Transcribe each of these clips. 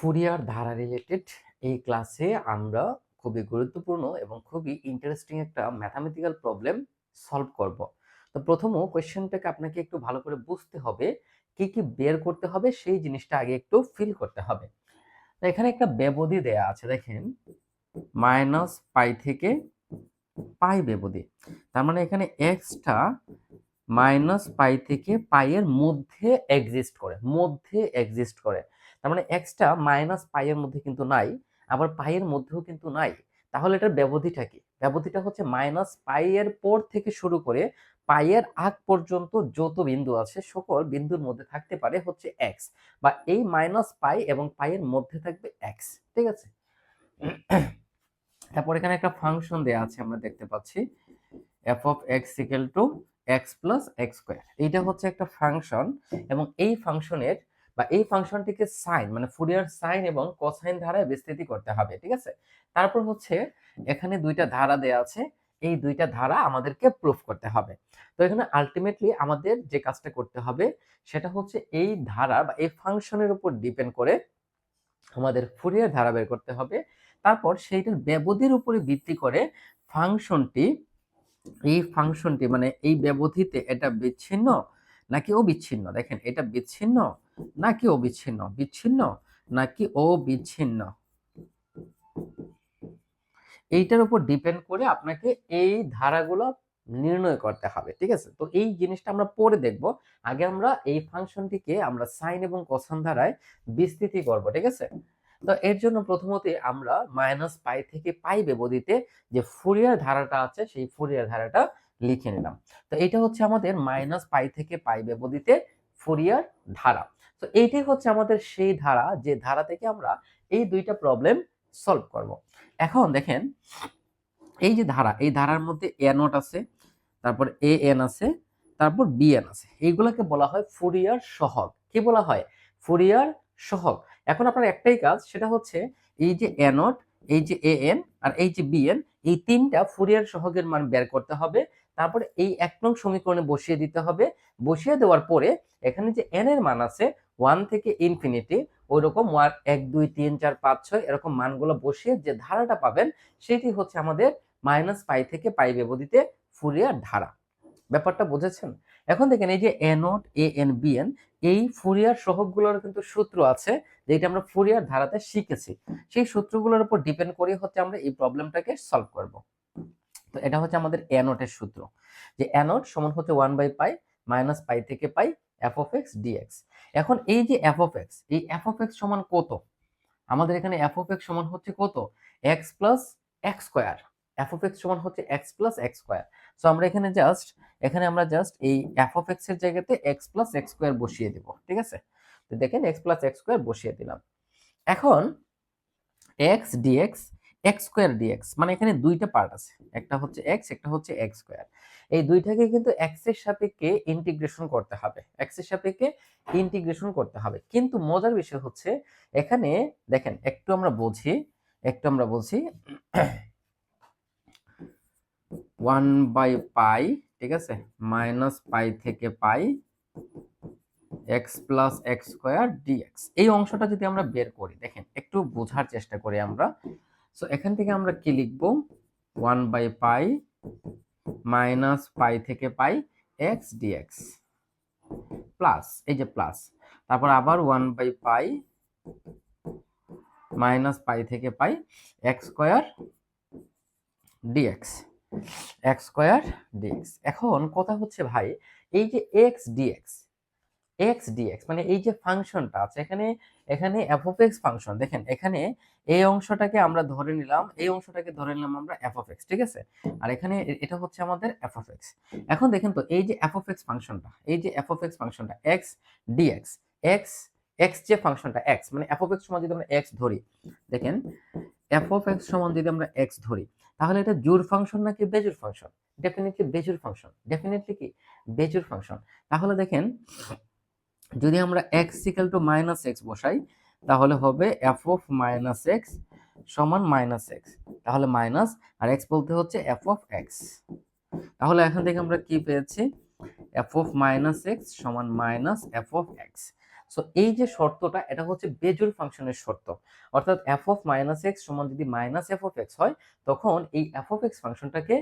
Fourier ধারা related এই ক্লাসে আমরা খুবই গুরুত্বপূর্ণ এবং খুবই ইন্টারেস্টিং একটা ম্যাথামেটিক্যাল প্রবলেম সলভ করব। তো প্রথম কোয়েশ্চেনটাকে আপনাকে একটু ভালো করে বুঝতে হবে, কি কি বের করতে হবে সেই জিনিসটা আগে একটু ফিল করতে হবে। তো এখানে একটা ব্যবধি দেয়া আছে, দেখেন -পাই থেকে পাই ব্যবধি। তার মানে এখানে এক্সটা -পাই থেকে পাই এর মধ্যে এক্সিস্ট করে। তার মানে এক্সটা -পাই এর মধ্যে কিন্তু নাই, আবার পাই এর মধ্যেও কিন্তু নাই। তাহলে এটার ব্যবধিটা কি? ব্যবধিটা হচ্ছে -পাই এর পর থেকে শুরু করে পাই এর আগ পর্যন্ত যত বিন্দু আছে সকল বিন্দুর মধ্যে থাকতে পারে হচ্ছে এক্স, বা এই -পাই এবং পাই এর মধ্যে থাকবে এক্স। ঠিক আছে? তারপর এখানে একটা ফাংশন দেয়া আছে, আমরা দেখতে পাচ্ছি f of x equal to x plus x square। এইটা হচ্ছে একটা ফাংশন, এবং এই ফাংশনের বা এই ফাংশনটিকে সাইন মানে ফুরিয়ার সাইন এবং কোসাইন ধারায় বিস্তৃতি করতে হবে। ঠিক আছে? তারপর হচ্ছে এখানে দুইটা ধারা দেয়া আছে, এই দুইটা ধারা আমাদেরকে প্রুফ করতে হবে। তো এখানে আলটিমেটলি আমাদের যে কাজটা করতে হবে সেটা হচ্ছে এই ধারা বা এই ফাংশনের উপর ডিপেন্ড করে আমাদের ফুরিয়ার ধারা বের করতে হবে। তারপর সেইটার ব্যবধির উপরে ভিত্তি করে ফাংশনটি এই ফাংশনটি মানে এই ব্যবধিতে এটা বিচ্ছিন্ন নাকি অবিচ্ছিন্ন। দেখেন এটা বিচ্ছিন্ন নাকি অবিচ্ছিন্ন, বিচ্ছিন্ন নাকি অবিচ্ছিন্ন, এইটার উপর ডিপেন্ড করে আপনাকে এই ধারাগুলো নির্ণয় করতে হবে। ঠিক আছে? তো এই জিনিসটা আমরা পরে দেখব। আগে আমরা এই ফাংশনটিকে আমরা সাইন এবং কোসাইন ধারায় বিস্তৃতি করব। ঠিক আছে? তো এর জন্য প্রথমতই আমরা -পাই থেকে পাই ব্যবধিতে যে ফুরিয়ার ধারাটা আছে সেই ফুরিয়ার ধারাটা লিখে নিলাম। তো এটা হচ্ছে আমাদের -পাই থেকে পাই ব্যবধিতে ফুরিয়ার ধারা। তো এইটাই হচ্ছে আমাদের সেই ধারা যে ধারা থেকে আমরা এই দুইটা প্রবলেম সলভ করব। এখন দেখেন এই যে ধারা, এই ধারার মধ্যে এ নট আছে, তারপর এ এন আছে, তারপর বি এন আছে। এইগুলোকে বলা হয় ফুরিয়ার সহগ। কি বলা হয়? ফুরিয়ার সহগ। এখন আপনার একটাই কাজ, সেটা হচ্ছে এই যে এ নট, এই যে এ এন আর এই যে বি এন, এই তিনটা ফুরিয়ার সহগের মান বের করতে হবে। তারপরে এই ১ নং সমীকরণে বসিয়ে দিতে হবে। বসিয়ে দেওয়ার পরে এখানে যে এন এর মান আছে 1 থেকে ইনফিনিটি, ওইরকম 1 2 3 4 5 6 এরকম মানগুলো বসিয়ে যে ধারাটা পাবেন সেটি হচ্ছে আমাদের -পাই থেকে পাই ব্যবধিতে ফুরিয়ার ধারা। ব্যাপারটা বুঝেছেন? এখন দেখেন এই যে A not, A N, B N, এই ফুরিয়ার সহগগুলোর কিন্তু সূত্র আছে যেটা আমরা ফুরিয়ার ধারাতে শিখেছি। সেই সূত্রগুলোর উপর ডিপেন্ড করে হচ্ছে আমরা এই প্রবলেমটাকে সলভ করব। তো এটা হচ্ছে আমাদের এ নটের সূত্র, যে এ নট সমান হচ্ছে 1/পাই -পাই থেকে পাই f of x dx। এখন এই যে f of x, এই f of x সমান কত? আমাদের এখানে f of x সমান হচ্ছে কত? x plus x square. f of x সমান হচ্ছে x plus x square. So আমরা আমরা জাস্ট এই f of x এর জায়গাতে x plus x স্কয়ার বসিয়ে দেব। ঠিক আছে? তো দেখেন x plus x স্কয়ার বসিয়ে দিলাম। এখন x dx, x square dx, মানে এখানে দুইটা পার্ট আছে, একটা হচ্ছে x, একটা হচ্ছে x স্কয়ার। এই দুইটাকে কিন্তু x এর সাপেক্ষে ইন্টিগ্রেশন করতে হবে, x এর সাপেক্ষে ইন্টিগ্রেশন করতে হবে। কিন্তু মজার বিষয় হচ্ছে এখানে দেখেন একটু আমরা বলছি 1/পাই, ঠিক আছে, -পাই থেকে পাই x plus x square dx। এই অংশটা যদি আমরা বের করি, দেখেন একটু বোঝার চেষ্টা করি আমরা। সো এখান থেকে আমরা কি লিখব? 1/পাই -পাই থেকে পাই x dx প্লাস, এই যে প্লাস, তারপর আবার 1/পাই -পাই থেকে পাই x square dx, x square dx। এখন কথা হচ্ছে ভাই, এই যে x dx মানে এই যে ফাংশনটা আছে এখানে, এখানে f of x ফাংশন, দেখেন এখানে এই অংশটাকে আমরা ধরে নিলাম, এই অংশটাকে ধরে নিলাম আমরা f of x। ঠিক আছে? আর এখানে এটা হচ্ছে আমাদের f of x। এখন দেখেন তো এই যে f of x ফাংশনটা, এই যে f of x ফাংশনটা x dx, x x যে ফাংশনটা x মানে f of x সমান যদি আমরা x ধরি, দেখেন f of x সমান যদি আমরা x ধরি, তাহলে এটা জোড় ফাংশন নাকি বেজোড় ফাংশন? ডেফিনেটলি বেজোড় ফাংশন। ডেফিনেটলি কি? বেজোড় ফাংশন। তাহলে দেখেন যদি আমরা x ইকুয়াল টু -x বসাই, তাহলে হবে f of -x সমান -x, তাহলে মাইনাস আর x বলতে হচ্ছে f of x। তাহলে এখান থেকে আমরা কি পেয়েছি? f of -x সমান -f of x। সো এই যে শর্তটা, এটা হচ্ছে বেজোড় ফাংশনের শর্ত। অর্থাৎ এফ অফ মাইনাস এক্স সমান যদি মাইনাস এফ অফ এক্স হয়, তখন এই এফ অফ এক্স ফাংশনটাকে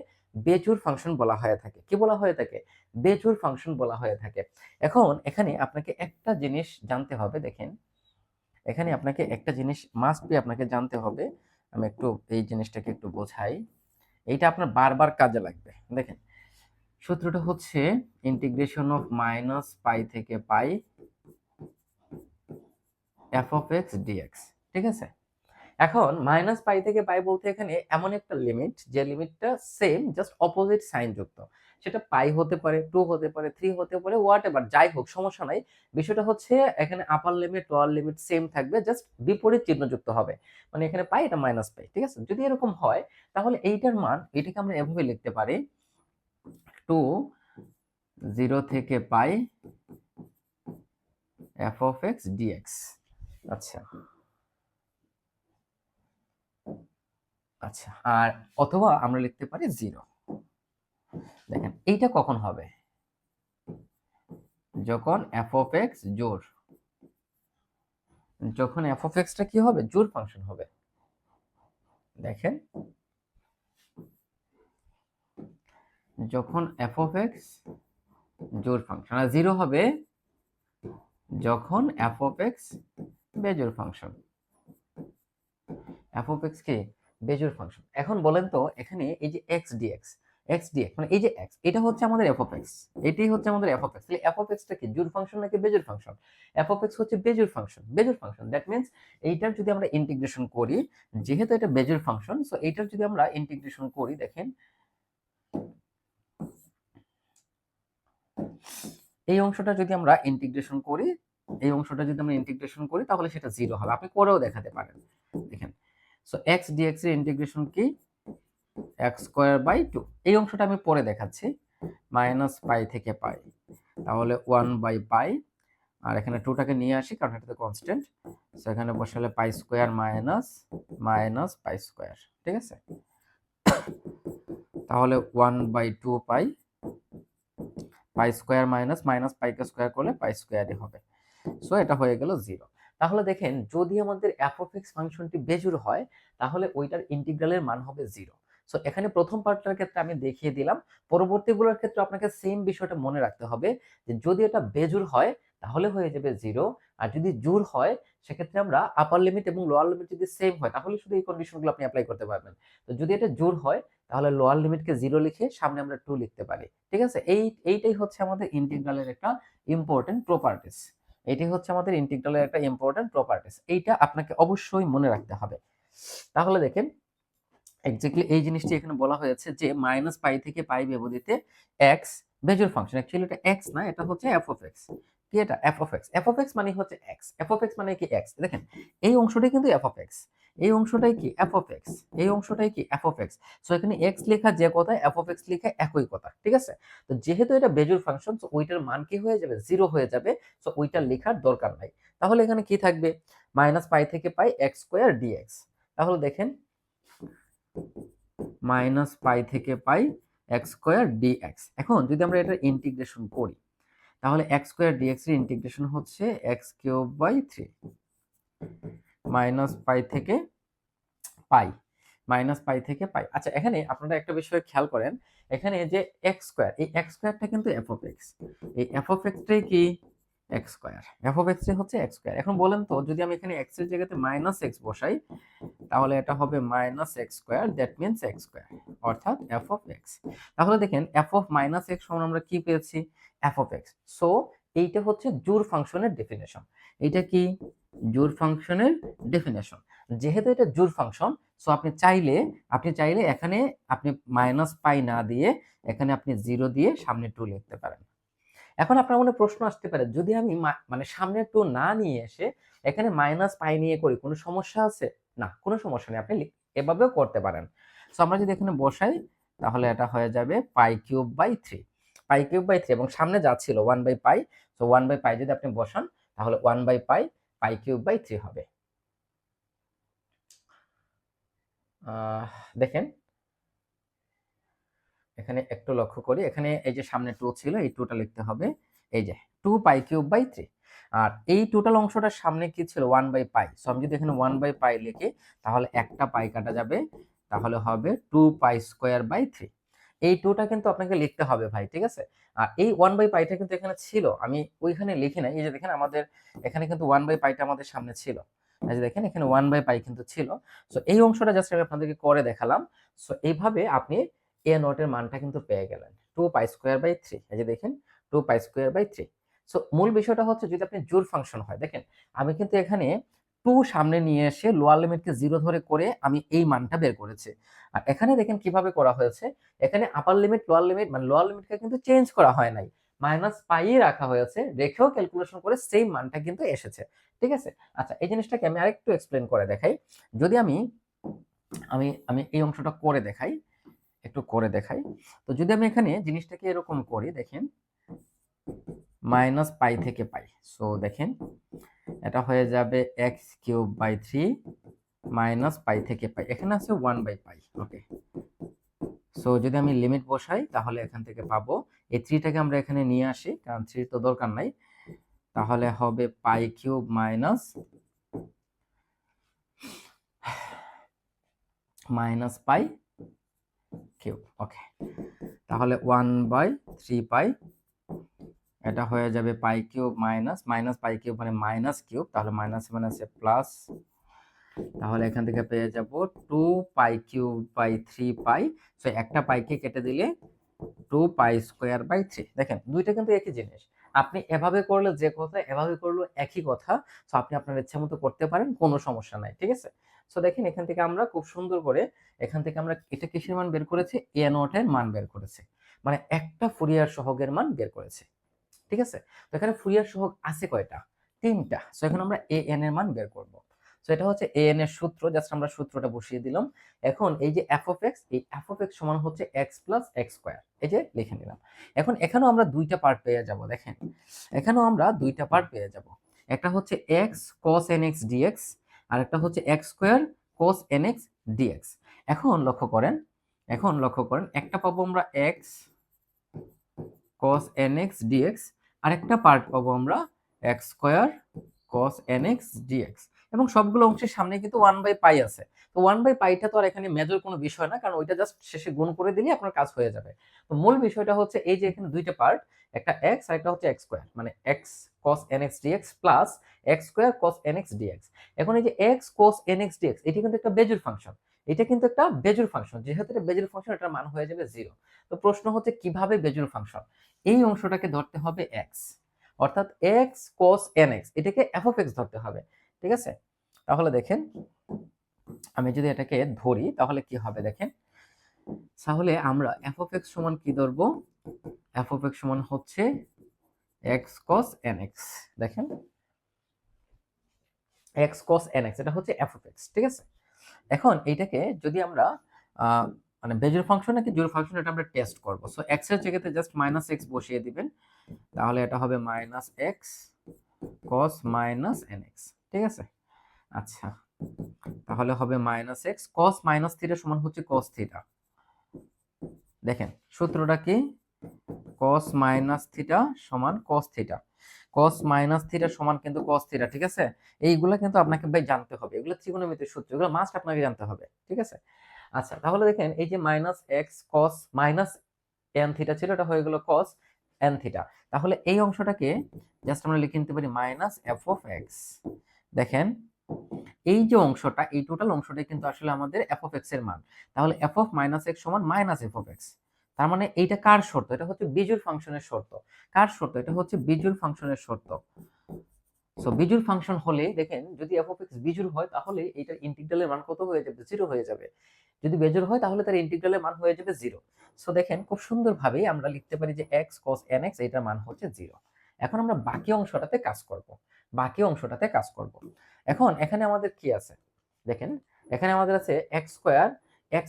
বেজোড় ফাংশন বলা হয়ে থাকে। কি বলা হয়ে থাকে? বেজোড় ফাংশন বলা হয়ে থাকে। এখন এখানে আপনাকে একটা জিনিস জানতে হবে, দেখেন এখানে আপনাকে একটা জিনিস মাস্ট বি আপনাকে জানতে হবে। আমি একটু এই জিনিসটাকে একটু বোঝাই, এইটা আপনার বারবার কাজে লাগবে। দেখেন সূত্রটা হচ্ছে ইন্টিগ্রেশন অফ মাইনাস পাই থেকে পাই এফ অফ এক্স ডিএক্স, ঠিক আছে? এখন মাইনাস পাই থেকে পাই বলতে এখানে এমন একটা লিমিট, যে লিমিটটা সেম, জাস্ট অপোজিট সাইন যুক্ত। সেটা পাই হতে পারে, 2 হতে পারে, 3 হতে পারে, হোয়াট এভার, যাই হোক সমস্যা নাই। বিষয়টা হচ্ছে এখানে আপার লিমিট লোয়ার লিমিট সেম থাকবে, জাস্ট বিপরীত চিহ্ন যুক্ত হবে। মানে এখানে পাই, এটা মাইনাস পাই, ঠিক আছে? যদি এরকম হয় তাহলে এইটার মান, এটাকে আমরা এভাবে লিখতে পারি, 2 0 থেকে পাই এফ অফ এক্স ডিএক্স। আচ্ছা আচ্ছা, আর অথবা আমরা লিখতে পারি 0। দেখেন এইটা কখন হবে? যখন এফ অফ এক্স জোড়, যখন এফ অফ এক্সটা কি হবে? জোড় ফাংশন হবে। দেখেন যখন এফ অফ এক্স জোড় ফাংশন, আর 0 হবে যখন এফ অফ এক্স বেজোড় ফাংশন। এফ অফ এক্স কি? বেজোড় ফাংশন। এখন বলেন তো এখানে এই যে এক্স ডিএক্স, এক্স ডিএক্স মানে এই যে এক্স, এটা হচ্ছে আমাদের এফ অফ এক্স, এটাই হচ্ছে আমাদের এফ অফ এক্স। তাহলে এফ অফ এক্সটা কি? জোড় ফাংশন নাকি বেজোড় ফাংশন? এফ অফ এক্স হচ্ছে বেজোড় ফাংশন, বেজোড় ফাংশন। দ্যাট মিন্স এইটার যদি আমরা ইন্টিগ্রেশন করি, যেহেতু এটা বেজোড় ফাংশন, সো এইটার যদি আমরা ইন্টিগ্রেশন করি, দেখেন এই অংশটা যদি আমরা ইন্টিগ্রেশন করি, এই অংশটা যদি আমরা ইন্টিগ্রেশন করি তাহলে সেটা 0 হবে। আপনি করেও দেখাতে পারেন। দেখেন সো এক্স ডিএক্স এর ইন্টিগ্রেশন কি? X square by 2। এই অংশটা আমি পরে দেখাচ্ছি। মাইনাস পাই থেকে পাই, তাহলে 1 বাই পাই, আর এখানে 2টাকে নিয়ে আসি কারণ এটা তো কনস্ট্যান্ট। সো এখানে বসালে pi square minus minus pi square, ঠিক আছে? তাহলে 1 by 2 pi, pi square minus minus পাইকে স্কয়ার করলে পাই স্কয়ারই হবে। সো এটা হয়ে গেল 0। তাহলে দেখেন যদি আমাদের এফ অফ এক্স ফাংশনটি বেজোড় হয় তাহলে ওইটার ইন্টিগ্রালের মান হবে 0। সো এখানে প্রথম পার্টটার ক্ষেত্রে আমি দেখিয়ে দিলাম, পরবর্তীগুলোর ক্ষেত্রে আপনাকে সেম বিষয়টা মনে রাখতে হবে যে যদি এটা বেজোড় হয় তাহলে হয়ে যাবে 0, আর যদি জোড় হয় সেক্ষেত্রে আমরা আপার লিমিট এবং লোয়ার লিমিট যদি সেম হয় তাহলে শুধু এই কন্ডিশনগুলো আপনি অ্যাপ্লাই করতে পারবেন। তো যদি এটা জোড় হয় তাহলে লোয়ার লিমিটকে 0 লিখে সামনে আমরা 2 লিখতে পারি, ঠিক আছে? এইটাই হচ্ছে আমাদের ইন্টিগ্রালের একটা ইম্পর্টেন্ট প্রপার্টিস। এটি হচ্ছে আমাদের ইন্টিগ্রালের একটা ইম্পর্টেন্ট প্রপার্টিস। এইটা আপনাকে অবশ্যই মনে রাখতে হবে। তাহলে দেখেন এক্স্যাক্টলি এই জিনিসটি এখানে বলা হয়েছে যে মাইনাস পাই থেকে পাই ব্যবধিতে এক্স বেজোড় ফাংশন। অ্যাকচুয়ালি এটা এক্স না, এটা হচ্ছে এফ অফ এক্স। কি এটা? F of x. F of x মানে হচ্ছে এক্স, এফ অফ এক্স মানে কি? এক্স। দেখেন এই অংশটাই কিন্তু এফ অফ এক্স, এই অংশটাই কি? এফ অফ এক্স, এই অংশটাই কি? F of x. সো এখানে এক্স লেখা যে কথা, এফ অফ এক্স লেখা একই কথা, ঠিক আছে? তো যেহেতু এটা বেজোড় ফাংশন, সো ওইটার মান কি হয়ে যাবে? 0 হয়ে যাবে। সো ওইটা লেখার দরকার নাই। তাহলে এখানে কি থাকবে? মাইনাস পাই থেকে পাই এক্স স্কয়ার ডিএক্স। তাহলে দেখেন মাইনাস পাই থেকে পাই এক্স স্কয়ার ডিএক্স। এখন যদি আমরা এটা ইন্টিগ্রেশন করি তাহলে এক্স স্কয়ার ডিএক্স এর ইন্টিগ্রেশন হচ্ছে x cube by 3, minus pi থেকে পাই, মাইনাস পাই থেকে পাই। আচ্ছা এখানে আপনারা একটা বিষয় খেয়াল করেন, এখানে যে এক্স স্কয়ার, এই এক্স স্কয়ারটা কিন্তু এফ অফ এক্স, এই এফ অফ এক্সটাই কি? X square. F of x হচ্ছে এক্স স্কয়ার। এখন বলেন তো যদি আমি এখানে এক্স এর জায়গাতে মাইনাস এক্স বসাই তাহলে এটা হবে minus x square, that means x square, অর্থাৎ এফ অফ এক্স। তাহলে দেখেন এফ অফ মাইনাস এক্স সমান আমরা কি পেয়েছি? F of x. সো এইটা হচ্ছে জোড় ফাংশনের ডেফিনেশন। এটা কি? জোড় ফাংশনের ডেফিনেশন। যেহেতু এটা জোড় ফাংশন, সো আপনি চাইলে এখানে আপনি মাইনাস পাই না দিয়ে এখানে আপনি 0 দিয়ে সামনে 2 লিখতে পারেন। এখন আপনার মনে প্রশ্ন আসতে পারে যদি আমি মানে সামনে 2 না নিয়ে এসে এখানে মাইনাস পাই নিয়ে করি, কোনো সমস্যা আছে? না, কোনো সমস্যা নেই, আপনি এভাবেও করতে পারেন। সো আমরা যদি এখানে বসাই তাহলে এটা হয়ে যাবে pi cube by 3, pi cube by 3, এবং সামনে যা ছিল 1 by pi, so 1 by pi যদি আপনি বসান তাহলে 1 by pi pi cube by 3 হবে। দেখেন এখানে একটু লক্ষ্য করি, এখানে এই যে সামনে 2 ছিল, এই 2টা লিখতে হবে, এই যে 2 পাই কিউব বাই 3। আর এই টোটাল অংশটার সামনে কি ছিল 1/π। সো আমি যদি এখানে 1/π লিখি তাহলে একটা পাই কাটা যাবে, তাহলে হবে 2π²/3। এই 2টা কিন্তু আপনাকে লিখতে হবে ভাই, ঠিক আছে। আর এই 1/πটা কিন্তু এখানে ছিল, আমি ওইখানে লিখি নাই। এই যে দেখেন আমাদের এখানে কিন্তু 1/πটা আমাদের সামনে ছিল, এই যে দেখেন এখানে 1/π কিন্তু ছিল। সো এই অংশটা জাস্ট আমি আপনাদেরকে করে দেখালাম। সো এইভাবে আপনি এ নটের মানটা কিন্তু পেয়ে গেলেন 2π²/3। এই যে দেখেন 2π²/3। সো মূল বিষয়টা হচ্ছে যদি আপনি জোড় ফাংশন হয়, দেখেন আমি কিন্তু এখানে 2 সামনে নিয়ে এসে লোয়ার লিমিটকে 0 ধরে করে আমি এই মানটা বের করেছি। আর এখানে দেখেন কিভাবে করা হয়েছে, এখানে আপার লিমিট লোয়ার লিমিট মানে লোয়ার লিমিটকে কিন্তু চেঞ্জ করা হয় নাই, -π রাখা হয়েছে, রেখেও ক্যালকুলেশন করে সেম মানটা কিন্তু এসেছে, ঠিক আছে। আচ্ছা, এই জিনিসটাকে আমি আরেকটু এক্সপ্লেন করে দেখাই। যদি আমি আমি আমি এই অংশটা করে দেখাই, একটু করে দেখাই। তো যদি আমি এখানে জিনিসটাকে এরকম করি, দেখেন -π থেকে পাই। সো দেখেন এটা হয়ে যাবে x³/3 -π থেকে পাই, এখানে আছে 1/π। ওকে, সো যদি আমি লিমিট বসাই তাহলে এখান থেকে পাবো এই 3টাকে আমরা এখানে নিয়ে আসি, কারণ 3 তো দরকার নাই। তাহলে হবে π³ -π³। ওকে, তাহলে 1/3π, এটা হয়ে যাবে π³ -π³ মানে -কিউব, তাহলে মাইনাস মানে আছে প্লাস, তাহলে এখান থেকে পেয়ে যাব 2π³/3π। সো একটা পাইকে কেটে দিলে 2π²/3। দেখেন দুইটা কিন্তু একই জিনিস, আপনি এভাবে করলে যে কথা, এভাবে করলে একই কথা। সো আপনি আপনার ইচ্ছা মতো করতে পারেন, কোনো সমস্যা নাই, ঠিক আছে। সো দেখেন এখান থেকে আমরা খুব সুন্দর করে এখান থেকে আমরা এটা কিসের মান বের করেছি, এ নটের মান বের করেছি, মানে একটা ফুরিয়ার সহগের মান বের করেছি, ঠিক আছে। তো এখানে ফুরিয়ার সহগ আছে কয়টা, 3টা। সো এখন আমরা এ এন এর মান বের করব। সো এটা হচ্ছে এ এন এর সূত্র, জাস্ট আমরা সূত্রটা বসিয়ে দিলাম। এখন এই যে এফ অফ এক্স, এই এফ অফ এক্স সমান হচ্ছে এক্স প্লাস এক্স স্কোয়ার, এই যে লিখে নিলাম। এখন এখানেও আমরা দুইটা পার্ট পেয়ে যাব, দেখেন এখানেও আমরা দুইটা পার্ট পেয়ে যাব। একটা হচ্ছে x cos n x dx, আর একটা হচ্ছে x square cos n x dx. এখন লক্ষ্য করেন, একটা পাবো আমরা এক্স cos nx dx, আরেকটা পার্ট পাবো আমরা x square cos nx dx, এবং সবগুলো অংশের সামনে কিন্তু 1/π আছে। তো 1/πটা তো আর এখানে মেজর কোনো বিষয় না, কারণ ওইটা জাস্ট শেষে গুণ করে দিলে আপনার কাজ হয়ে যাবে। তো মূল বিষয়টা হচ্ছে এই যে এখানে দুইটা পার্ট, একটা x আর একটা হচ্ছে x স্কয়ার, মানে x cos nx dx plus x square cos nx dx। এখন এই যে x cos nx dx এটি কিন্তু একটা বেজোড় ফাংশন, এটা কিন্তু একটা বেজোড় ফাংশন, যেহেতু এটা বেজোড় ফাংশন এটার মান হয়ে যাবে 0। তো প্রশ্ন হচ্ছে কিভাবে বেজোড় ফাংশন, এই অংশটাকে ধরতে হবে x, অর্থাৎ x cos nx এটাকে f of x ধরতে হবে, ঠিক আছে। তাহলে দেখেন আমি যদি এটাকে ধরি তাহলে কি হবে, দেখেন তাহলে আমরা f of x সমান কি ধরবো, f of x সমান হচ্ছে x cos nx। দেখেন x cos nx এটা হচ্ছে f of x, ঠিক আছে। এখন এইটাকে যদি আমরা মানে বেজোড় ফাংশন নাকি জোড় ফাংশন এটা আমরা টেস্ট করব। সো x এর জায়গাতে জাস্ট -x বসিয়ে দিবেন, তাহলে এটা হবে -x cos -nx, ঠিক আছে। আচ্ছা, তাহলে হবে -x cos -θ সমান হচ্ছে cos θ। দেখেন সূত্রটা কি, cos -θ সমান cos θ, cos -θ সমান কিন্তু cos θ, ঠিক আছে। এইগুলা কিন্তু আপনাকে ভাই জানতে হবে, এগুলো ত্রিকোণমিতির সূত্র, এগুলো মাস্ট আপনাকে জানতে হবে, ঠিক আছে। আচ্ছা, তাহলে দেখেন এই যে -x cos -n θ ছিল, এটা হয়ে গেল cos n θ। তাহলে এই অংশটাকে জাস্ট আমরা লিখে নিতে পারি -f of x। দেখেন এই যে অংশটা, এই টোটাল অংশটাই কিন্তু আসলে আমাদের f of x এর মান। তাহলে f of -x সমান -f of x। তার মানে এইটা কার শর্ত, এটা হচ্ছে বিজোড় ফাংশনের শর্ত। কার শর্ত, এটা হচ্ছে বিজোড় ফাংশনের শর্ত। সো বিজোড় ফাংশন হলে দেখেন যদি f of x বিজোড় হয় তাহলে এইটার ইন্টিগ্রালের মান কত হয়ে যাবে, 0 হয়ে যাবে। যদি বেজোড় হয় তাহলে তার ইন্টিগ্রালের মান হয়ে যাবে 0। সো দেখেন খুব সুন্দরভাবেই আমরা লিখতে পারি যে x cos nx এটার মান হচ্ছে 0। এখন আমরা বাকি অংশটাতে কাজ করব, এখন এখানে আমাদের কি আছে, দেখেন এখানে আমাদের আছে x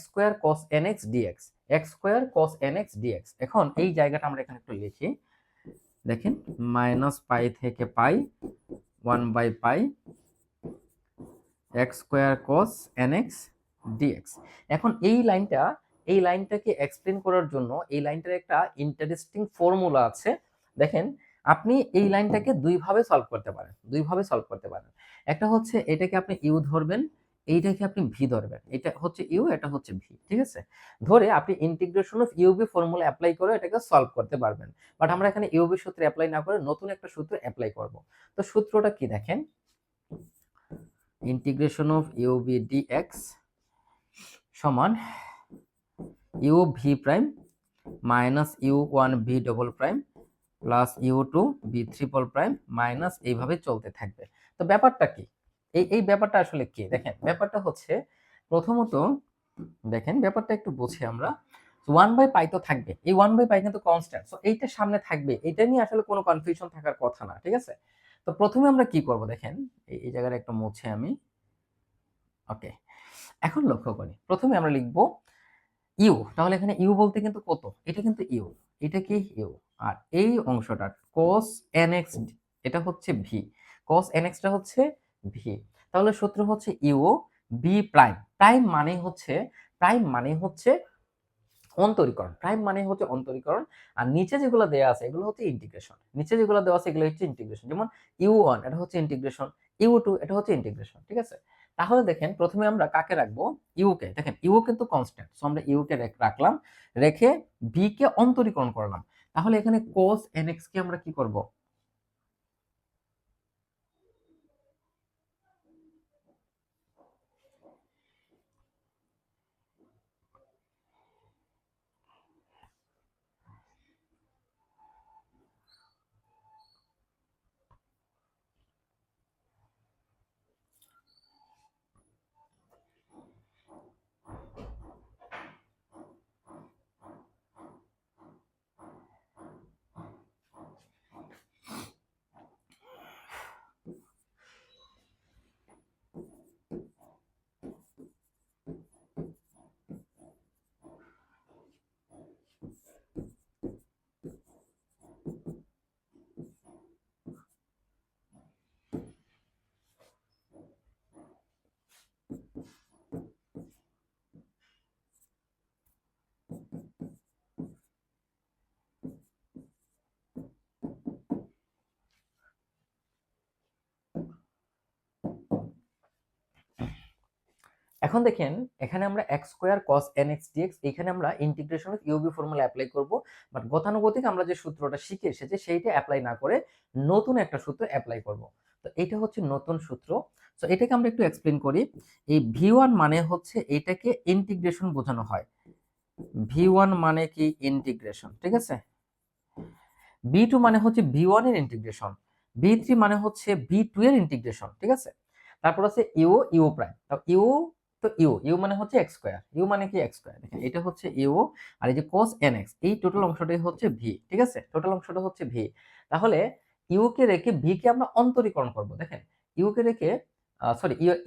square cos nx dx, x square cos nx dx। এখন এই জায়গাটা আমরা এখানে একটু লিখি, দেখেন -π থেকে π 1/π x square cos nx dx। এখন এই লাইনটাকে এক্সপ্লেন করার জন্য এই লাইনটার একটা ইন্টারেস্টিং ফর্মুলা আছে। দেখেন আপনি এই লাইনটাকে দুইভাবে সলভ করতে পারেন, একটা হচ্ছে এটাকে আপনি ইউ ধরবেন, এইটাকে আপনি ভি ধরবেন, এটা হচ্ছে ইউ, এটা হচ্ছে ভি, ঠিক আছে? ধরে আপনি integration of uv formula apply করে এটাকে সলভ করতে পারবেন। বাট আমরা এখানে ইউবি সূত্র অ্যাপ্লাই না করে নতুন একটা সূত্র অ্যাপ্লাই করব। তো সূত্রটা কি দেখেন, ইন্টিগ্রেশন অফ ইউবি ডিএক্স সমান u v prime minus u one v double prime plus u two v triple prime minus এইভাবে চলতে থাকবে। তো ব্যাপারটা কি, এই ব্যাপারটা আসলে কি দেখেন, ব্যাপারটা হচ্ছে প্রথমত দেখেন ব্যাপারটা একটু বুঝি আমরা। 1/π তো থাকবে, এই 1/π কিন্তু কনস্ট্যান্ট, সো এইটা সামনে থাকবে, এটা নিয়ে আসলে কোনো কনফিউশন থাকার কথা না, ঠিক আছে? তো প্রথমে আমরা কি করব দেখেন, এই জায়গায় একটা মুছে আমি, ওকে। এখন লক্ষ্য করি, প্রথমে আমরা লিখব ইউ, তাহলে এখানে ইউ বলতে কিন্তু কত, এটা কিন্তু ইউ, এটা কি ইউ, আর এই অংশটা cos nx, এটা হচ্ছে ভি, cos nx টা হচ্ছে ভি। তাহলে সূত্র হচ্ছে ইউ বি প্রাইম, প্রাইম মানে হচ্ছে অন্তরীকরণ, আর নিচে যেগুলো দেওয়া আছে এগুলো হচ্ছে ইন্টিগ্রেশন, যেমন u1 এটা হচ্ছে ইন্টিগ্রেশন, u2 এটা হচ্ছে ইন্টিগ্রেশন, ঠিক আছে? তাহলে দেখেন প্রথমে আমরা কাকে রাখবো, ইউ কে। দেখেন ইউ কিন্তু কনস্ট্যান্ট, সো আমরা ইউ কে রাখলাম, রেখে ভি কে অন্তরীকরণ করলাম। তাহলে এখানে cos nx কে আমরা কি করব, এখন দেখেন এখানে আমরা x square cos nx dx, এখানে আমরা integration of uv formula apply করব, বাট গতানুগতিক আমরা যে সূত্রটা শিখে এসেছি সেইটা অ্যাপ্লাই না করে নতুন একটা সূত্র অ্যাপ্লাই করব। তো এটা হচ্ছে নতুন সূত্র। সো এটাকে আমরা একটু এক্সপ্লেন করি। এই v1 মানে হচ্ছে এটাকে ইন্টিগ্রেশন বোঝানো হয়, v1 মানে কি ইন্টিগ্রেশন, ঠিক আছে? v2 মানে হচ্ছে v1 এর ইন্টিগ্রেশন, v3 মানে হচ্ছে v2 এর ইন্টিগ্রেশন, ঠিক আছে? তারপর আছে ইউ প্রাইম, তো ইউ মানে হচ্ছে x স্কয়ার, ইউ মানে কি x স্কয়ার, দেখেন এটা হচ্ছে ইউ, আর এই যে cos nx এই টোটাল অংশটাই হচ্ছে ভি, ঠিক আছে? টোটাল অংশটা হচ্ছে ভি। তাহলে ইউ কে রেখে ভি কে আমরা অন্তরীকরণ করব, দেখেন ইউ কে রেখে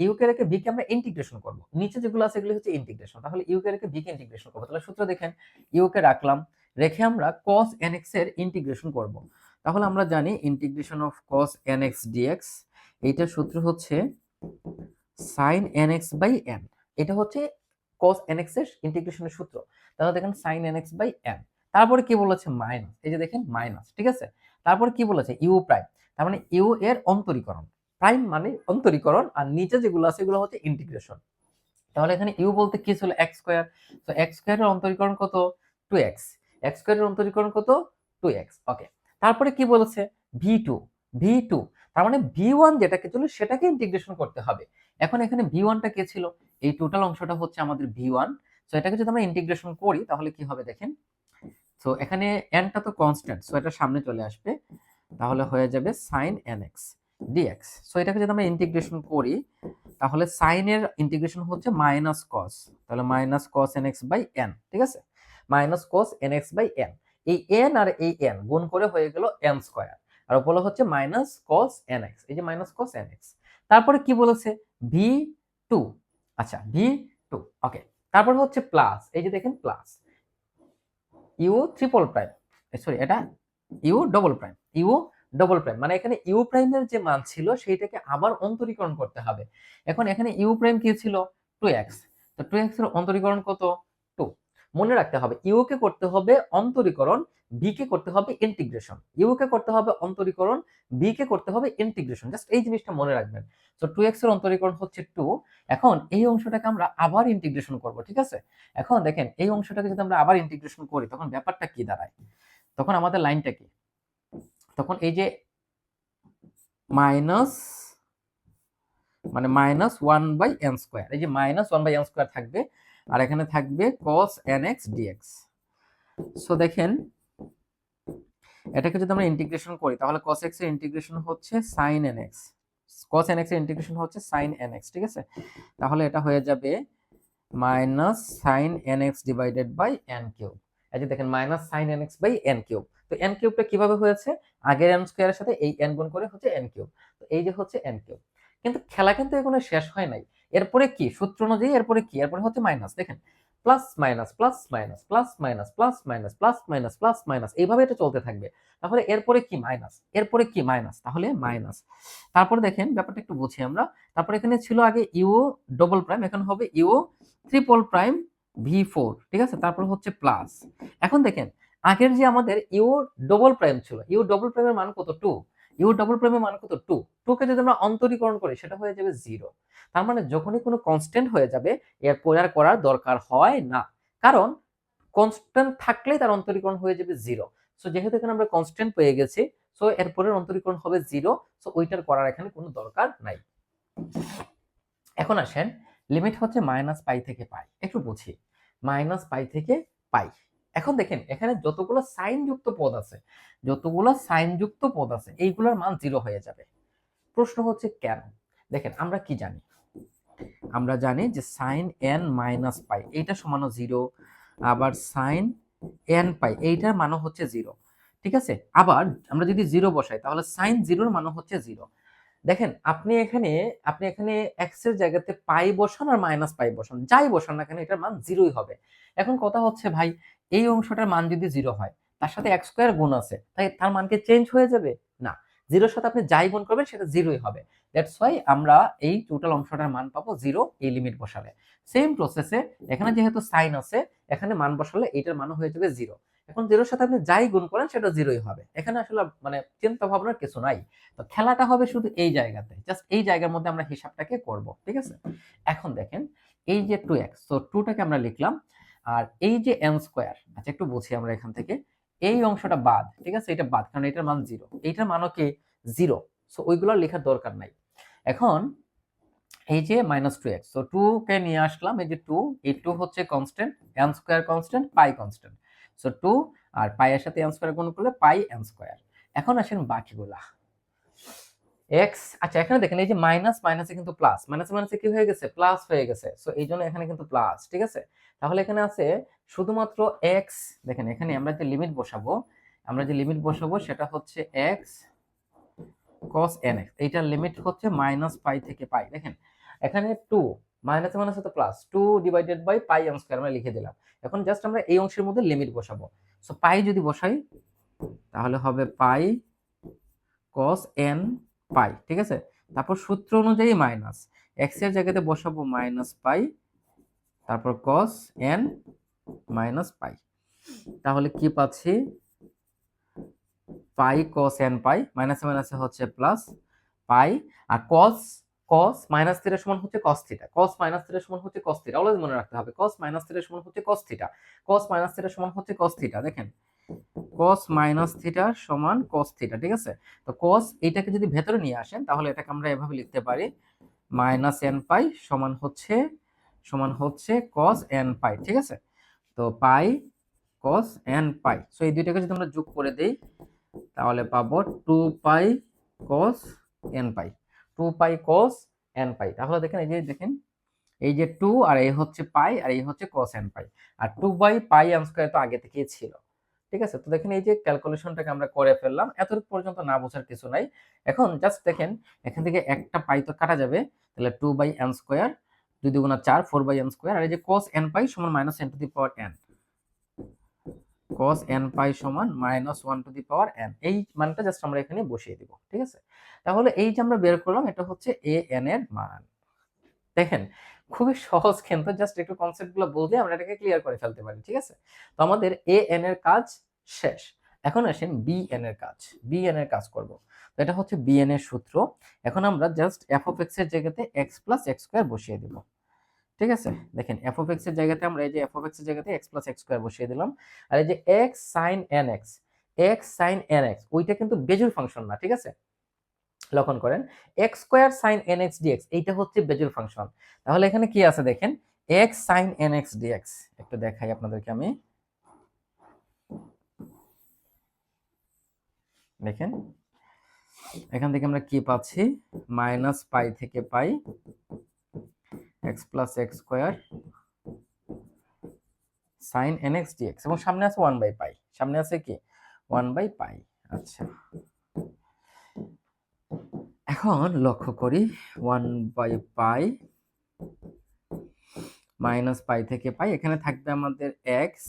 ইউ কে রেখে ভি কে আমরা ইন্টিগ্রেশন করব, নিচে যেগুলো আছে এগুলো হচ্ছে ইন্টিগ্রেশন, তাহলে ইউ কে রেখে ভি কে ইন্টিগ্রেশন করব। তাহলে সূত্র দেখেন, ইউ কে রাখলাম, রেখে আমরা cos nx এর ইন্টিগ্রেশন করব। তাহলে আমরা জানি integration of cos nx dx, এইটার সূত্র হচ্ছে sin nx বাই n, এটা হচ্ছে cos nx এর ইন্টিগ্রেশনের সূত্র। তাহলে দেখেন sin nx বাই n, তারপরে কি বলেছে মাইনাস, এই যে দেখেন মাইনাস, ঠিক আছে? তারপরে কি বলেছে ইউ প্রাইম, তার মানে ইউ এর অন্তরীকরণ, প্রাইম মানে অন্তরীকরণ, আর নিচে যেগুলো আছে এগুলো হচ্ছে ইন্টিগ্রেশন। তাহলে এখানে ইউ বলতে কি ছিল x স্কয়ার, তো x স্কয়ারের অন্তরীকরণ কত 2x, x স্কয়ারের অন্তরীকরণ কত 2x, ওকে। তারপরে কি বলেছে v2, তার মানে v1 যেটাকে ছিল সেটাকে ইন্টিগ্রেশন করতে হবে। এখন এখানে v1 টা কে ছিল, এই টোটাল অংশটা হচ্ছে আমাদের v1, সো এটাকে যদি আমরা ইন্টিগ্রেশন করি তাহলে কি হবে দেখেন, সো এখানে n টা তো কনস্ট্যান্ট, সো এটা সামনে চলে আসবে, তাহলে হয়ে যাবে sin nx dx। সো এটাকে যদি আমরা ইন্টিগ্রেশন করি তাহলে sin এর ইন্টিগ্রেশন হচ্ছে মাইনাস cos, তাহলে minus cos nx by n, ঠিক আছে? Minus cos nx by n, এই n আর এই n গুণ করে হয়ে গেল n স্কয়ার, আর উপরে হচ্ছে মাইনাস cos nx, এই যে মাইনাস cos nx। তারপরে কি বলেছে v2, আচ্ছা v2, ওকে। তারপর হচ্ছে প্লাস, এই যে দেখেন plus you triple prime, sorry এটা ইউ ডবল প্রাইম, মানে এখানে ইউ প্রাইমের যে মান ছিল সেইটাকে আবার অন্তরীকরণ করতে হবে। এখন এখানে ইউ প্রাইম কি ছিল 2x, তো 2x এর অন্তরীকরণ কত 2, মনে রাখতে হবে ইউ কে করতে হবে অন্তরীকরণ, বি কে করতে হবে ইন্টিগ্রেশন। ইউ কে করতে হবে অন্তরীকরণ, বি কে করতে হবে ইন্টিগ্রেশন। জাস্ট এই জিনিসটা মনে রাখবেন। সো 2x এর অন্তরীকরণ হচ্ছে 2। এখন এই অংশটাকে আমরা আবার ইন্টিগ্রেশন করব, ঠিক আছে? এখন দেখেন এই অংশটাকে যদি আমরা আবার ইন্টিগ্রেশন করি তখন ব্যাপারটা কি দাঁড়ায়, তখন আমাদের লাইনটা কি, তখন এই যে মাইনাস মানে -1/n², এই যে -1/n² থাকবে আর এখানে থাকবে cos nx dx। সো দেখেন এটাকে যদি আমরা ইন্টিগ্রেশন করি তাহলে cos x এর ইন্টিগ্রেশন হচ্ছে sin nx, cos nx এর ইন্টিগ্রেশন হচ্ছে sin nx, ঠিক আছে? তাহলে এটা হয়ে যাবে minus sin nx divided by n cube. এই যে দেখেন minus sin nx by n cube. তো n কিউবটা কিভাবে হয়েছে, আগের n স্কয়ারের সাথে এই n গুণ করে হচ্ছে n কিউব। তো এই যে হচ্ছে n কিউব। কিন্তু খেলা কিন্তু এখনো শেষ হয় নাই। এরপরে কি সূত্র অনুযায়ী এরপরে কি, এরপরে হচ্ছে মাইনাস। দেখেন plus minus plus minus plus minus plus minus plus minus plus minus এইভাবে এটা চলতে থাকবে। তাহলে এরপরে কি মাইনাস, এরপরে কি মাইনাস, তাহলে মাইনাস। তারপরে দেখেন ব্যাপারটা একটু বুঝি আমরা। তারপর এখানে ছিল আগে ইউ ডবল প্রাইম, এখন হবে ইউ ট্রিপল প্রাইম v4, ঠিক আছে? তারপর হচ্ছে প্লাস। এখন দেখেন আগের যে আমাদের ইউ ডবল প্রাইম ছিল, ইউ ডবল প্রাইমের মান কত 2, ইউ ডবল প্রাইমের মান কত 2, 2 কে যদি আমরা অন্তরীকরণ করি সেটা হয়ে যাবে 0। তার মানে যখনই কোনো কনস্ট্যান্ট হয়ে যাবে এরপর আর করার দরকার হয় না, কারণ কনস্ট্যান্ট থাকলেই তার অন্তরীকরণ হয়ে যাবে 0। সো যেহেতু এখানে আমরা কনস্ট্যান্ট পেয়ে গেছি, সো এরপরের অন্তরীকরণ হবে 0। সো ওইটার করার এখানে কোনো দরকার নাই। এখন আসেন লিমিট হচ্ছে -π থেকে π, একটু বুঝি -π থেকে π। এখন দেখেন এখানে যতগুলো সাইন যুক্ত পদ আছে, যতগুলো সাইন যুক্ত পদ আছে এইগুলোর মান 0 হয়ে যাবে। প্রশ্ন হচ্ছে কেন? দেখেন আমরা কি জানি, আমরা জানি যে sin n - π এইটা সমানো 0, আবার sin nπ এইটার মানও হচ্ছে 0, ঠিক আছে? আবার আমরা যদি 0 বসাই তাহলে sin 0 এর মানও হচ্ছে 0। দেখেন আপনি এখানে x এর জায়গাতে পাই বসান আর -π বসান, যাই বসান না কেন এটার মান 0ই হবে। এখন কথা হচ্ছে ভাই এই অংশটার মান যদি 0 হয় তার সাথে x² গুণ আছে, তাই তার মান কি চেঞ্জ হয়ে যাবে? না, 0 এর সাথে আপনি যাই গুণ করবেন সেটা 0ই হবে। দ্যাটস ওয়াই আমরা এই টোটাল অংশটার মান পাবো 0 এই লিমিট বসালে। সেম প্রসেসে এখানে যেহেতু সাইন আছে এখানে মান বসালে এটার মানও হয়ে যাবে 0। এখন 0 এর সাথে আপনি যাই গুণ করেন সেটা 0ই হবে। এখানে আসলে মানে চিন্তা ভাবনার কিছু নাই। তো খেলাটা হবে শুধু এই জায়গাতে, জাস্ট এই জায়গার মধ্যে আমরা হিসাবটাকে করব, ঠিক আছে? এখন দেখেন এই যে 2x, তো 2টাকে আমরা লিখলাম, আর এই যে n², আচ্ছা একটু বুঝি আমরা এখান থেকে, এই অংশটা বাদ, ঠিক আছে? এটা বাদ কারণ এটার মান 0, এইটার মানও কি 0। সো ওইগুলো লেখার দরকার নাই। এখন এই যে -2x, তো 2 কে নিয়ে আসলাম, এই যে 2, এই 2 হচ্ছে constant, n² constant, π constant. So 2 আর π এর সাথে n² গুণ করলে πn²। এখন আসেন বাকিগুলা x, আচ্ছা এখানে দেখেন এই যে মাইনাস মাইনাসে কিন্তু প্লাস, মাইনাসে মাইনাসে কি হয়ে গেছে, প্লাস হয়ে গেছে। সো এই জন্য এখানে কিন্তু প্লাস, ঠিক আছে? তাহলে এখানে আছে শুধুমাত্র x। দেখেন এখানে আমরা যে লিমিট বসাবো, সেটা হচ্ছে x cos nx, এইটার লিমিট হচ্ছে -π থেকে π। দেখেন এখানে 2 মাইনাসে মাইনাসে তো প্লাস, 2 ডিভাইডেড বাই πn² আমরা লিখে দিলাম। এখন জাস্ট আমরা এই অংশের মধ্যে লিমিট বসাবো। সো π যদি বসাই তাহলে হবে π cos n π, ঠিক আছে? তারপর সূত্র অনুযায়ী মাইনাস, x এর জায়গাতে বসাবো -π, তারপর cos n - π। তাহলে কি পাচ্ছি, π cos n π, মাইনাসে মাইনাসে হচ্ছে প্লাস π, আর cos -θ সমান হচ্ছে cos θ, cos -θ সমান হচ্ছে cos θ, অলওয়েজ মনে রাখতে হবে cos -θ সমান হচ্ছে cos θ, cos -θ সমান হচ্ছে cos θ। দেখেন cos -θ সমান cos θ, ঠিক আছে? তো cos এইটাকে যদি ভেতরে নিয়ে আসেন তাহলে এটাকে আমরা এভাবে লিখতে পারি -nπ সমান হচ্ছে cos nπ, ঠিক আছে? তো π cos nπ, সো এই দুইটাকে যদি আমরা যোগ করে দেই তাহলে পাবো 2π cos nπ, 2π cos nπ। তাহলে দেখেন এই যে 2 আর এই হচ্ছে π আর এই হচ্ছে cos nπ, আর 2/πn² তো আগে থেকেই ছিল, ঠিক আছে? তো দেখেন এই যে ক্যালকুলেশনটাকে আমরা করে ফেললাম, এতটুকু পর্যন্ত না বোঝার কিছু নাই। এখন জাস্ট দেখেন এখান থেকে একটা পাই তো কাটা যাবে, তাহলে 2/n², 2 দুগুণা 4, 4/n², আর এই যে cos nπ সমান -n⁴n, cos nπ সমান -1⁴n, এই মানটা জাস্ট আমরা এখানে বসিয়ে দিব, ঠিক আছে? তাহলে এই যে আমরা বের করলাম এটা হচ্ছে an এর মান। দেখেন খুবই সহজ, কিন্তু জাস্ট একটু কনসেপ্ট গুলো বলতে আমরা এটাকে ক্লিয়ার করে ফেলতে পারি, ঠিক আছে? তো আমাদের এ এন এর কাজ শেষ। এখন আসেন বি এন এর কাজ। বি এন এর কাজ করব। তো এটা হচ্ছে বি এন এর সূত্র। এখন আমরা জাস্ট এফ অফ এক্স এর জায়গাতে এক্স প্লাস এক্স স্কোয়ার বসিয়ে দিব, ঠিক আছে? দেখেন এফ অফ এক্স এর জায়গাতে আমরা এই যে এফ অফ এক্স এর জায়গাতে এক্স প্লাস এক্স স্কোয়ার বসিয়ে দিলাম। আর এই যে x sine N x, x sine N x ওইটা কিন্তু বেজোড় ফাংশন না, ঠিক আছে? লক্ষণ করেন x square sine N x dx এইটা হচ্ছে বেজোড় ফাংশন। তাহলে এখানে কি আছে দেখেন, x sine N x dx. একটু দেখাই আপনাদেরকে আমি, দেখেন এখান থেকে আমরা কি পাচ্ছি, মাইনাস পাই থেকে pi X plus X square sine N x DX, এবং সামনে আছে ওয়ান বাই পাই, সামনে আছে কি ওয়ান বাই পাই। আচ্ছা এখন লক্ষ্য করি one by pi minus pi থেকে পাই, এখানে থাকবে আমাদের x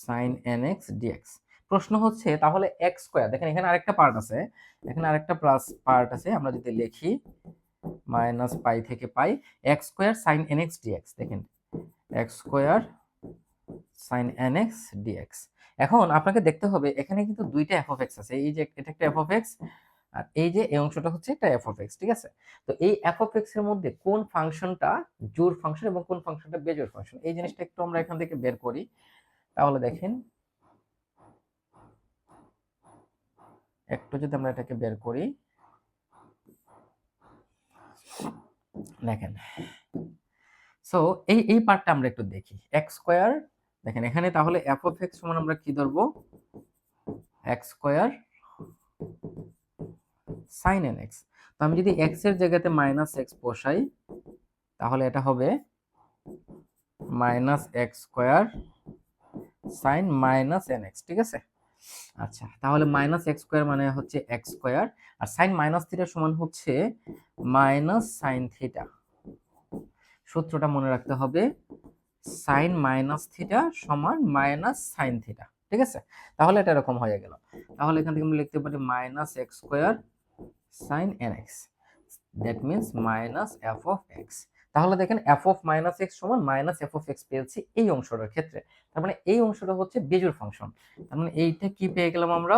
sine N x dx. প্রশ্ন হচ্ছে তাহলে এক্স স্কোয়ার, দেখেন এখানে আরেকটা পার্ট আছে, এখানে আরেকটা প্লাস পার্ট আছে, আমরা যদি লিখি মাইনাস পাই থেকে pi X square sine N x DX, দেখেন X square sine N x dx. এখন আপনাকে দেখতে হবে এখানে কিন্তু দুইটা এফ অফ এক্স আছে, এই যে এটা একটা এফ অফ এক্স আর এই যে এই অংশটা হচ্ছে একটা এফ অফ এক্স, ঠিক আছে? তো এই এফ অফ এক্স এর মধ্যে কোন ফাংশনটা জোড় ফাংশন এবং কোন ফাংশনটা বেজোড় ফাংশন, এই জিনিসটা একটু আমরা এখান থেকে বের করি। তাহলে দেখেন একটু যদি আমরা এটাকে বের করি, দেখেন সো এই পার্টটা আমরা একটু দেখি এক্স স্কোয়ার, দেখেন এখানে তাহলে এফ অফ এক্স সমান আমরা কি ধরবো, x square sine N x. তো আমি যদি এক্স এর জায়গাতে মাইনাস এক্স বসাই তাহলে এটা হবে minus X square sign minus N x, ঠিক আছে? আচ্ছা তাহলে মাইনাস এক্স স্কোয়ার মানে হচ্ছে এক্স স্কোয়ার, আর সাইন মাইনাস থিটা সমান হচ্ছে মাইনাস সাইন থিটা। সূত্রটা মনে রাখতে হবে, সাইন মাইনাস থিটা সমান মাইনাস সাইন থিটা, ঠিক আছে? তাহলে এটা এরকম হয়ে গেল। তাহলে এখান থেকে আমরা লিখতে পারি minus X square sine N x, that means minus F of x. তাহলে দেখেন এফ অফ মাইনাস এক্স সমান মাইনাস এফ অফ এক্স পেয়েছি এই অংশটার ক্ষেত্রে, তার মানে এই অংশটা হচ্ছে বেজোড় ফাংশন। তার মানে এইটা কি পেয়ে গেলাম আমরা,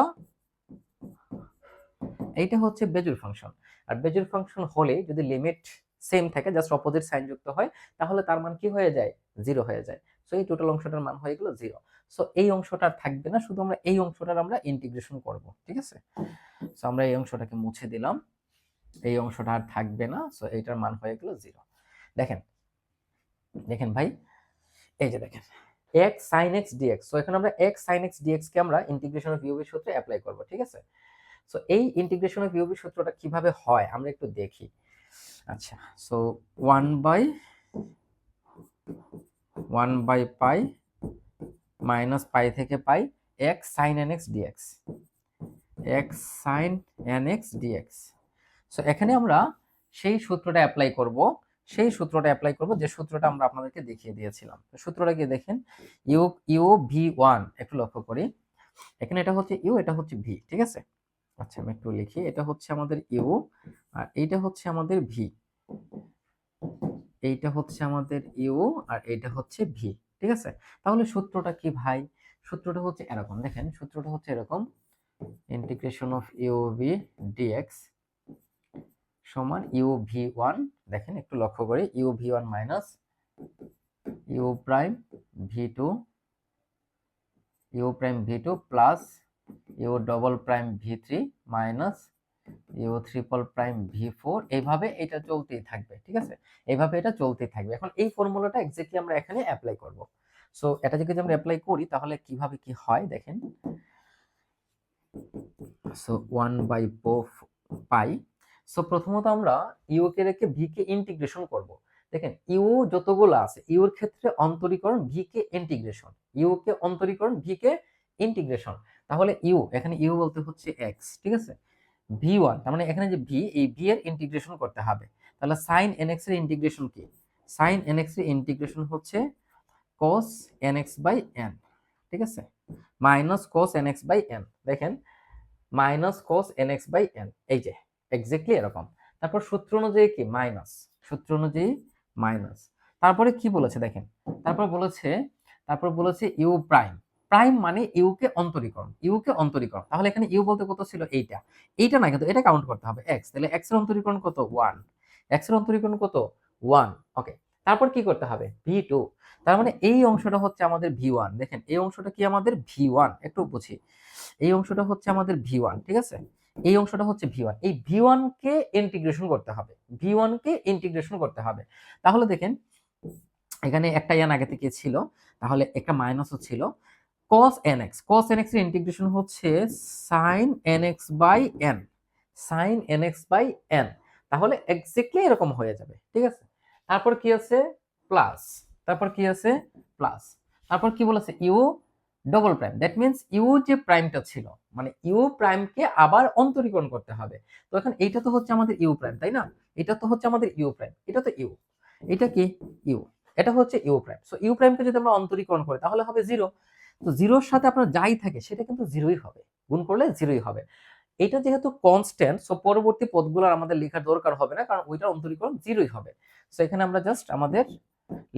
এইটা হচ্ছে বেজোড় ফাংশন। আর বেজোড় ফাংশন হলে যদি লিমিট সেম থাকে, জাস্ট অপোজিট সাইন যুক্ত হয়, তাহলে তার মান কি হয়ে যায়, জিরো হয়ে যায়। সো এই টোটাল অংশটার মান হয়ে গেল জিরো। সো এই অংশটা থাকবে না, শুধু আমরা এই অংশটার আমরা ইন্টিগ্রেশন করব, ঠিক আছে? সো আমরা এই অংশটাকে মুছে দিলাম, এই অংশটা আর থাকবে না, সো এইটার মান হয়ে গেল জিরো। দেখেন দেখেন ভাই, এই যে দেখেন x sine x dx, so এখানে আমরা এক্স সাইন এক্স ডিএক্স কে আমরা ইন্টিগ্রেশন অফ ইউভি সূত্রে অ্যাপ্লাই করব, ঠিক আছে? সো এই ইন্টিগ্রেশন অফ ইউভি সূত্রটা কিভাবে হয় আমরা একটু দেখি। আচ্ছা so 1 by pi minus pi থেকে pi X sine N x DX, X sine N x dx. So এখানে আমরা সেই সূত্রটা অ্যাপ্লাই করব, যে সূত্রটা আমরা আপনাদেরকে দেখিয়ে দিয়েছিলাম। তো সূত্রটা কি দেখেন, ইউ ইউ ভি ওয়ান, একটু লক্ষ্য করি এখানে এটা হচ্ছে ইউ, এটা হচ্ছে ভি, ঠিক আছে? আচ্ছা আমি একটু লিখি, এটা হচ্ছে আমাদের ইউ আর এইটা হচ্ছে আমাদের ভি, এইটা হচ্ছে আমাদের ইউ আর এইটা হচ্ছে ভি, ঠিক আছে? তাহলে সূত্রটা কি ভাই, সূত্রটা হচ্ছে এরকম, দেখেন সূত্রটা হচ্ছে এরকম, integration of u v dx সমান ইউ ভি ওয়ান, দেখেন একটু লক্ষ্য করি, u v one minus u prime v two, u prime v two plus u double prime v three minus u triple prime v four, এইভাবে এটা চলতেই থাকবে, ঠিক আছে? এইভাবে এটা চলতেই থাকবে। এখন এই ফর্মুলাটা এক্স্যাক্টলি আমরা এখানে অ্যাপ্লাই করব। সো এটা যদি আমরা অ্যাপ্লাই করি তাহলে কিভাবে কি হয় দেখেন, সো 1/পাই। সো প্রথমত আমরা ইউ কে রেখে ভি কে ইন্টিগ্রেশন করব। দেখেন ইউ যতগুলো আছে ইউ এর ক্ষেত্রে অন্তরীকরণ, ভি কে ইন্টিগ্রেশন, ইউ কে অন্তরীকরণ, ভি কে ইন্টিগ্রেশন। তাহলে ইউ, এখানে ইউ বলতে হচ্ছে এক্স, ঠিক আছে? ভি ওয়ান তার মানে এখানে যে ভি, এই ভি এর ইন্টিগ্রেশন করতে হবে। তাহলে সাইন এন এক্স এর ইন্টিগ্রেশন কি, সাইন এন এক্স এর ইন্টিগ্রেশন হচ্ছে cos nx বাই n, ঠিক আছে? Minus cos nx by n, দেখেন minus cos nx by n, এই যে এক্স্যাক্টলি এরকম। তারপর সূত্র অনুযায়ী কি মাইনাস, সূত্র অনুযায়ী মাইনাস। তারপরে কি বলেছে দেখেন, তারপর বলেছে ইউ প্রাইম, প্রাইম মানে ইউ কে অন্তরীকরণ, ইউ কে অন্তরীকরণ। তাহলে এখানে ইউ বলতে কত ছিল, এইটা না, কিন্তু এটা কাউন্ট করতে হবে এক্স। তাহলে এক্স এর অন্তরীকরণ কত, 1, এক্স এর অন্তরীকরণ কত, 1। ওকে, তারপর কি করতে হবে, v2। তার মানে এই অংশটা হচ্ছে আমাদের v1। দেখেন এই অংশটা কি আমাদের v1, একটু বুঝি। এই অংশটা হচ্ছে আমাদের v1, ঠিক আছে, এই অংশটা হচ্ছে v1। এই v1 কে ইন্টিগ্রেশন করতে হবে, v1 কে ইন্টিগ্রেশন করতে হবে। তাহলে দেখেন এখানে একটা n আগে থেকে ছিল, তাহলে একটা মাইনাসও ছিল। cos nx, cos nx এর ইন্টিগ্রেশন হচ্ছে sin nx by n, sin nx by n। তাহলে এক্স্যাক্টলি এরকম হয়ে যাবে, ঠিক আছে। তারপর কি আছে, প্লাস, তারপর কি আছে, প্লাস। তারপর কি বলেছে, u double prime, that means u যে প্রাইমটা ছিল, মানে ইউ প্রাইমকে আবার অন্তরীকরণ করতে হবে। তো এখন এইটা তো হচ্ছে আমাদের ইউ প্রাইম, তাই না, এটা তো হচ্ছে আমাদের ইউ প্রাইম, এটা তো ইউ, এটা কি ইউ, এটা হচ্ছে ইউ প্রাইম। সো ইউ প্রাইমকে যদি আমরা অন্তরীকরণ করি তাহলে হবে 0। তো জিরোর সাথে আপনার যাই থাকে সেটা কিন্তু জিরোই হবে, গুণ করলে জিরোই হবে। এটা যেহেতু কনস্ট্যান্ট, সো পরবর্তী পদগুলো আমাদের লেখার দরকার হবে না, কারণ ওইটার অন্তরীকরণ জিরোই হবে। সো এখানে আমরা জাস্ট আমাদের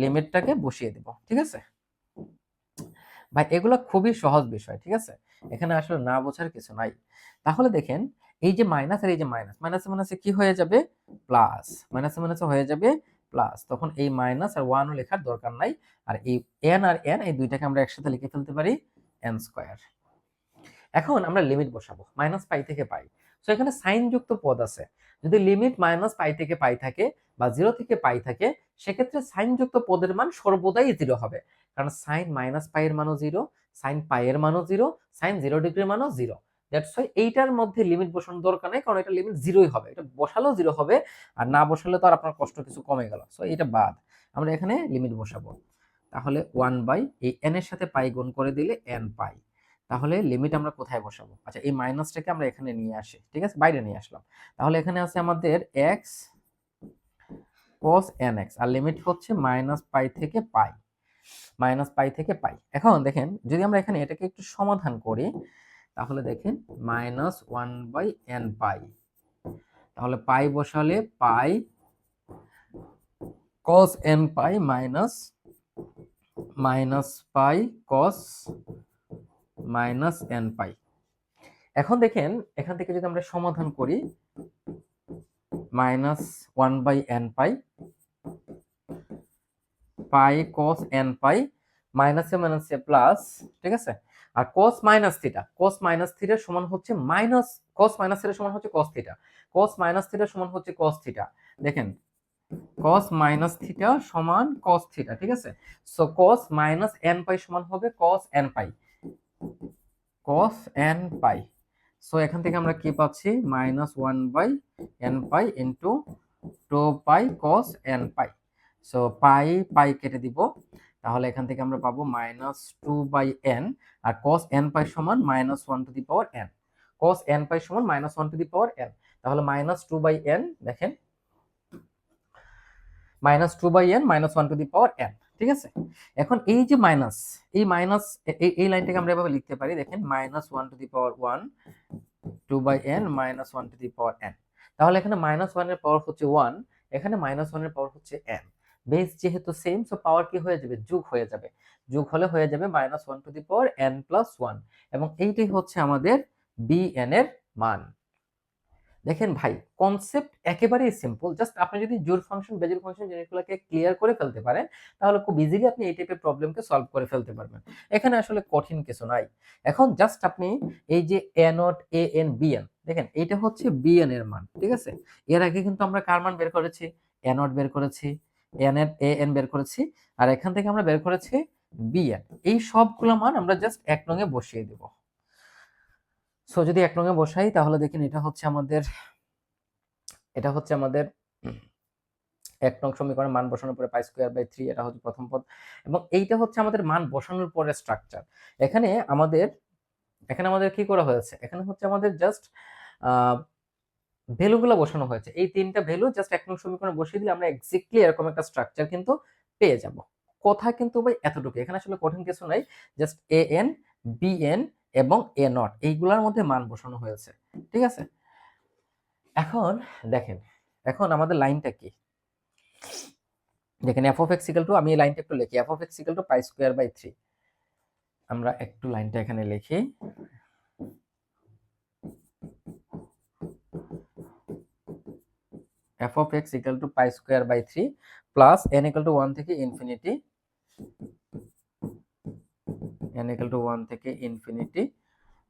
লিমিটটাকে বসিয়ে দেব, ঠিক আছে ভাই। এগুলো খুবই সহজ বিষয়, ঠিক আছে, এখানে আসলে না বোঝার কিছু নাই। তাহলে দেখেন এই যে মাইনাস আর এই যে মাইনাস, মাইনাসে মাইনাসে কি হয়ে যাবে, প্লাস, মাইনাসে মাইনাসে হয়ে যাবে প্লাস। তখন এই মাইনাস আর 1 লেখার দরকার নাই। আর এই n আর n, এই দুইটাকে আমরা একসাথে লিখে ফেলতে পারি n স্কয়ার। এখন আমরা লিমিট বসাবো মাইনাস পাই থেকে পাই। সো এখানে সাইন যুক্ত পদ আছে, যদি লিমিট মাইনাস পাই থেকে পাই থাকে বা 0 থেকে পাই থাকে, সেক্ষেত্রে সাইন যুক্ত পদের মান সর্বদাই 0 হবে, কারণ সাইন মাইনাস পাই এর মানও 0, সাইন পাই এর মানও 0, সাইন 0 ডিগ্রির মানও 0। দ্যাটস ওয়াই এইটার মধ্যে লিমিট বসানোর দরকার নেই, কারণ এটা লিমিট 0ই হবে, এটা বসালেও 0 হবে, আর না বসালে তো আর আপনার কষ্ট কিছু কমে গেল। সো এটা বাদ, আমরা এখানে লিমিট বসাবো। তাহলে 1 বাই এই n এর সাথে পাই গুণ করে দিলে n পাই। তাহলে লিমিট আমরা কোথায় বসাবো, আচ্ছা এই মাইনাসটাকে আমরা এখানে নিয়ে আসি, ঠিক আছে, বাইরে নিয়ে আসলাম। তাহলে এখানে আছে আমাদের x cos nx, আর লিমিট হচ্ছে মাইনাস পাই থেকে পাই, মাইনাস পাই থেকে পাই। এখন দেখেন যদি আমরা এখানে এটাকে একটু সমাধান করি, তাহলে দেখেন মাইনাস 1 বাই n পাই, তাহলে পাই বসালে pi cos n pi minus minus pi cos minus n পাই। এখন দেখেন এখান থেকে যদি আমরা সমাধান করি, minus 1 by n pi, pi cos n pi, মাইনাসে মাইনাসে প্লাস, ঠিক আছে। আর cos minus theta, cos minus theta সমান হচ্ছে মাইনাস, cos মাইনাস থিটা সমান হচ্ছে cos theta, cos minus theta সমান হচ্ছে cos থিটা। দেখেন cos মাইনাস থিটা সমান cos থিটা, ঠিক আছে। সো cos মাইনাস n পাই সমান হবে cos n pi, cos n pi. So এখান থেকে আমরা কি পাচ্ছি, minus 1 by n pi into 2 pi cos n pi. So pi pi কেটে দিব, তাহলে এখান থেকে আমরা পাবো মাইনাস 2 বাই n, আর cos n পাই সমান minus 1 to the power n, cos n পাই সমান minus 1 to the power n। তাহলে মাইনাস 2 বাই n, দেখেন minus 2 by n minus 1 to the power n, ঠিক আছে। এখন এই যে মাইনাস, এই মাইনাস এই লাইনটাকে আমরা এভাবে লিখতে পারি, দেখেন minus 1 to the power 1, 2 by n minus 1 to the power n। তাহলে এখানে মাইনাস 1 এর পাওয়ার হচ্ছে 1, এখানে মাইনাস 1 এর পাওয়ার হচ্ছে n। বেস যেহেতু সেম, সো পাওয়ার কি হয়ে যাবে, যোগ হয়ে যাবে, যোগ হলে হয়ে যাবে minus 1 to the power n plus 1, এবং এইটাই হচ্ছে আমাদের bn এর মান। দেখেন ভাই কনসেপ্ট একেবারেই সিম্পল, জাস্ট আপনি যদি জোড় ফাংশন বেজোড় ফাংশন জিনিসগুলোকে ক্লিয়ার করে ফেলতে পারেন, তাহলে খুব ইজিলি আপনি এই টাইপের প্রবলেমকে সলভ করে ফেলতে পারবেন। এখানে আসলে কঠিন কিছু নাই। এখন জাস্ট আপনি এই যে a not a n b n, দেখেন এইটা হচ্ছে bn এর মান, ঠিক আছে। এর আগে কিন্তু আমরা কার মান বের করেছি, a নট বের করেছি, a n বের করেছি, আর এখান থেকে আমরা বের করেছি bn। এই সবগুলো মান আমরা জাস্ট এক নঙে বসিয়ে দেব। সো যদি এক নঙে বসাই তাহলে দেখেন এটা হচ্ছে আমাদের এক নং সমীকরণের মান বসানোর পরে পাই স্কয়ার বাই 3, এটা হচ্ছে প্রথম পদ, এবং এইটা হচ্ছে আমাদের মান বসানোর পরে স্ট্রাকচার। এখানে আমাদের কি করা হয়েছে, এখানে হচ্ছে আমাদের জাস্ট ভ্যালুগুলো বসানো হয়েছে, এই তিনটা ভ্যালু জাস্ট এক নং সমীকরণে বসিয়ে দিলে আমরা এক্স্যাক্টলি এরকম একটা স্ট্রাকচার কিন্তু পেয়ে যাব। কথা কিন্তু ভাই এতটুকু, এখানে আসলে কঠিন কিছু নাই, just a n b n এবং a নট এইগুলোর মধ্যে মান বসানো হয়েছে, ঠিক আছে। এখন দেখেন এখন আমাদের লাইনটা কি, দেখেন f of x equal to, আমি এই লাইনটা একটু লিখি, f of x equal to pi square by 3। আমরা একটু লাইনটা এখানে লিখি, f of x equal to pi square by 3 plus n equal to 1 থেকে ইনফিনিটি, n ইকুয়াল টু 1 থেকে ইনফিনিটি,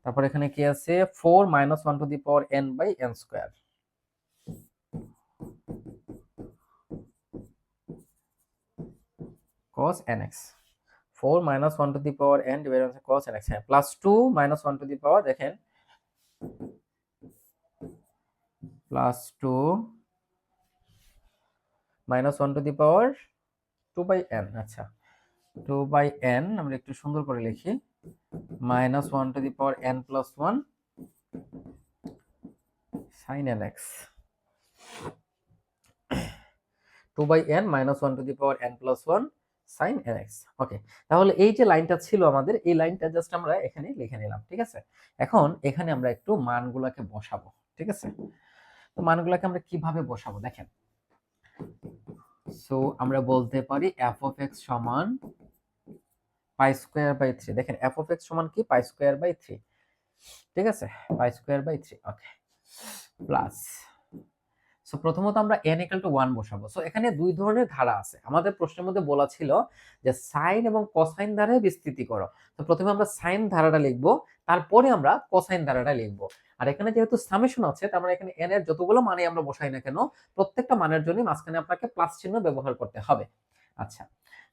তারপর এখানে কি আছে 4 minus 1 to the power n by n square, cos nx, 4 minus 1 to the power n divided by cos nx, হ্যাঁ, plus 2 minus 1 to the power, দেখেন plus 2 minus 1 to the power 2 by n, আচ্ছা 2 by n আমরা একটু সুন্দর করে লিখি, minus 1 to the power n plus 1 sin nx, 2 by n minus 1 to the power n plus 1 sin nx। Okay, তাহলে এই যে লাইনটা ছিল আমাদের, এই লাইনটা জাস্ট আমরা এখানে লিখে নিলাম, ঠিক আছে। এখন এখানে আমরা একটু মানগুলোকে বসাবো, ঠিক আছে। তো মানগুলোকে আমরা কিভাবে বসাবো দেখেন, সো আমরা বলতে পারি f of x সমান পাই স্কয়ার বাই 3, দেখেন f of x সমান কি পাই স্কয়ার বাই 3, ঠিক আছে, pi square by 3। Okay, plus, so প্রথমত আমরা n ইকুয়াল টু 1 বসাবো। সো এখানে দুই ধরনের ধারা আছে, আমাদের প্রশ্নের মধ্যে বলা ছিল যে সাইন এবং কোসাইন ধারায় বিস্তৃতি করো। তো প্রথমে আমরা সাইন ধারাটা লিখব, তারপরে আমরা কোসাইন ধারাটা লিখব। আর এখানে যেহেতু সামেশন আছে, তার মানে এখানে n এর যতগুলো মানে আমরা বসাই না কেন, প্রত্যেকটা মানের জন্য মাঝখানে আপনাকে প্লাস চিহ্ন ব্যবহার করতে হবে। আচ্ছা,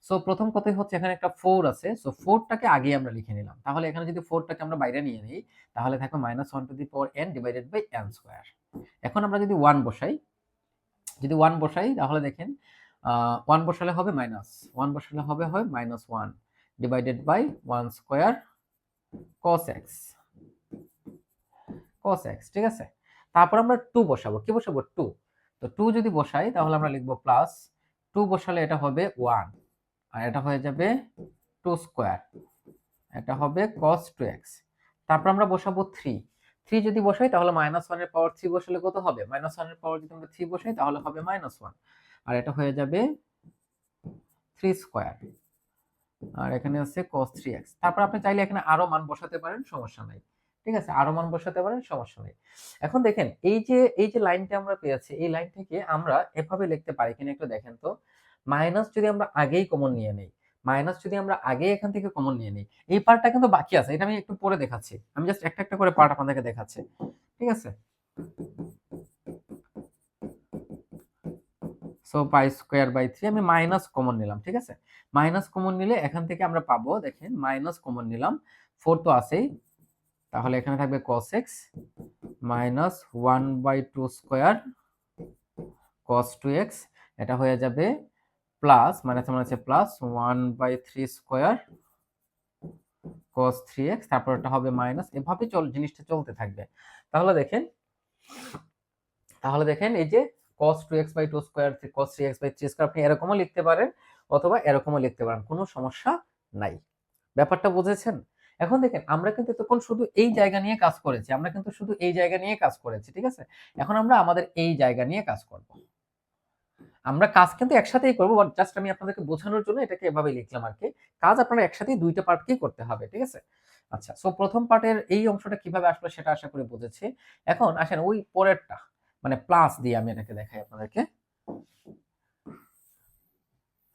সো প্রথম কথাই হচ্ছে এখানে একটা 4 আছে, সো 4টাকে আগে আমরা লিখে নিলাম। তাহলে এখানে যদি 4টাকে আমরা বাইরে নিয়ে নিই, তাহলে থাকবে minus 1 to the power n divided by n square. এখন আমরা যদি 1 বসাই, তাহলে দেখেন 1 বসালে হবে মাইনাস 1 বসালে হবে minus 1 divided by 1 square cos x, ঠিক আছে। তারপর আমরা 2 বসাবো, কি বসাবো 2, তো 2 যদি বসাই তাহলে আমরা লিখবো প্লাস 2 বসালে এটা হবে 1 আর এটা হয়ে যাবে 2 স্কয়ার, এটা হবে cos 2x। তারপর আমরা বসাবো 3 যদি বসাই তাহলে মাইনাস 1 এর পাওয়ার 3 বসালে কত হবে, মাইনাস 1 এর পাওয়ার যদি আমরা 3 বসাই তাহলে হবে মাইনাস 1 আর এটা হয়ে যাবে 3 স্কয়ার, আর এখানে আছে cos 3x। তারপর আপনি চাইলে এখানে আরো মান বসাতে পারেন, সমস্যা নাই, ঠিক আছে, আরো মান বসাতে পারেন, সমস্যা নেই। এখন দেখেন এই যে লাইনটা আমরা পেয়েছি, এই লাইন থেকে আমরা এভাবে লিখতে পারি কিনা একটু দেখেন তো। মাইনাস যদি আমরা আগেই কমন নিয়ে নেই, মাইনাস যদি আমরা আগে এখান থেকে কমন নিয়ে নিই, এই পার্টটা কিন্তু বাকি আছে, এটা আমি একটু পরে দেখাচ্ছি, আমি জাস্ট একটা একটা করে পার্ট আপনাদেরকে দেখাচ্ছি, ঠিক আছে। সো পাই স্কয়ার বাই 3 আমি মাইনাস কমন নিলাম, ঠিক আছে। মাইনাস কমন নিলে এখান থেকে আমরা পাবো, দেখেন মাইনাস কমন নিলাম, 4 তো আছেই, তাহলে এখানে থাকবে cos x minus 1 by 2 square cos 2x, এটা হয়ে যাবে প্লাস মাইনাস মানে plus 1 by 3 square cos 3x, তারপর এটা হবে মাইনাস, এভাবে জিনিসটা চলতে থাকবে। তাহলে দেখেন এই যে cos 2x by 2 square cos 3x by 3 square, আপনি এরকমও লিখতে পারেন অথবা এরকমও লিখতে পারেন, কোনো সমস্যা নাই। ব্যাপারটা বুঝেছেন? এখন দেখেন আমরা কিন্তু এতক্ষণ শুধু এই জায়গা নিয়ে কাজ করেছি, ঠিক আছে। এখন আমরা আমাদের এই জায়গা নিয়ে কাজ করব। আমরা কাজ কিন্তু একসাথেই করব, বাট জাস্ট আমি আপনাদেরকে বোঝানোর জন্য এটাকে এভাবে লিখলাম আর কি। কাজ আপনারা একসাথেই দুইটা পার্টকেই করতে হবে, ঠিক আছে। আচ্ছা, সো প্রথম পার্টের এই অংশটা কিভাবে আসলো সেটা আশা করি বুঝেছি। এখন আসেন ওই পরেরটা, মানে প্লাস দিয়ে আমি এটাকে দেখাই আপনাদেরকে,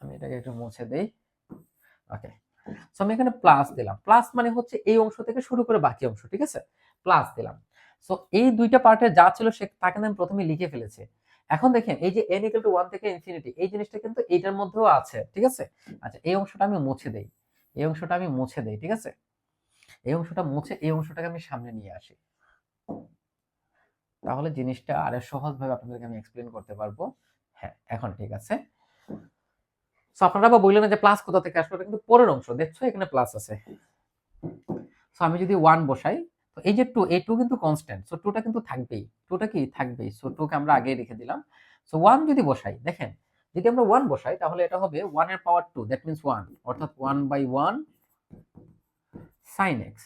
আমি এটাকে একটু মুছে দেই। ওকে, সো আমি এখানে প্লাস দিলাম, প্লাস মানে হচ্ছে এই অংশ থেকে শুরু করে বাকি অংশ, ঠিক আছে, প্লাস দিলাম। সো এই দুইটা পার্টে যা ছিল সে তাকে আমি প্রথমে লিখে ফেলেছি। এখন দেখেন এই যে n = 1 থেকে ইনফিনিটি, এই জিনিসটা কিন্তু এইটার মধ্যেও আছে, ঠিক আছে। আচ্ছা, এই অংশটা আমি মুছে দেই, ঠিক আছে। এই অংশটা মুছে এই অংশটাকে আমি সামনে নিয়ে আসি, তাহলে জিনিসটা আরো সহজভাবে আপনাদেরকে আমি এক্সপ্লেন করতে পারবো। হ্যাঁ, এখন ঠিক আছে। সো আপনারা বা বললেন যে প্লাস কোথা থেকে আসলো, এটা কিন্তু পরের অংশ, দেখছো এখানে প্লাস আছে। সো আমি যদি 1 বসাই, তো এই যে 2, এই 2 কিন্তু কনস্ট্যান্ট, সো 2টা কিন্তু থাকবেই, 2টা কি থাকবেই, সো 2 কে আমরা আগেই রেখে দিলাম। সো 1 যদি বসাই, দেখেন যদি আমরা 1 বসাই তাহলে এটা হবে 1 এর পাওয়ার 2, দ্যাট মিন্স 1, অর্থাৎ 1/1 sin x।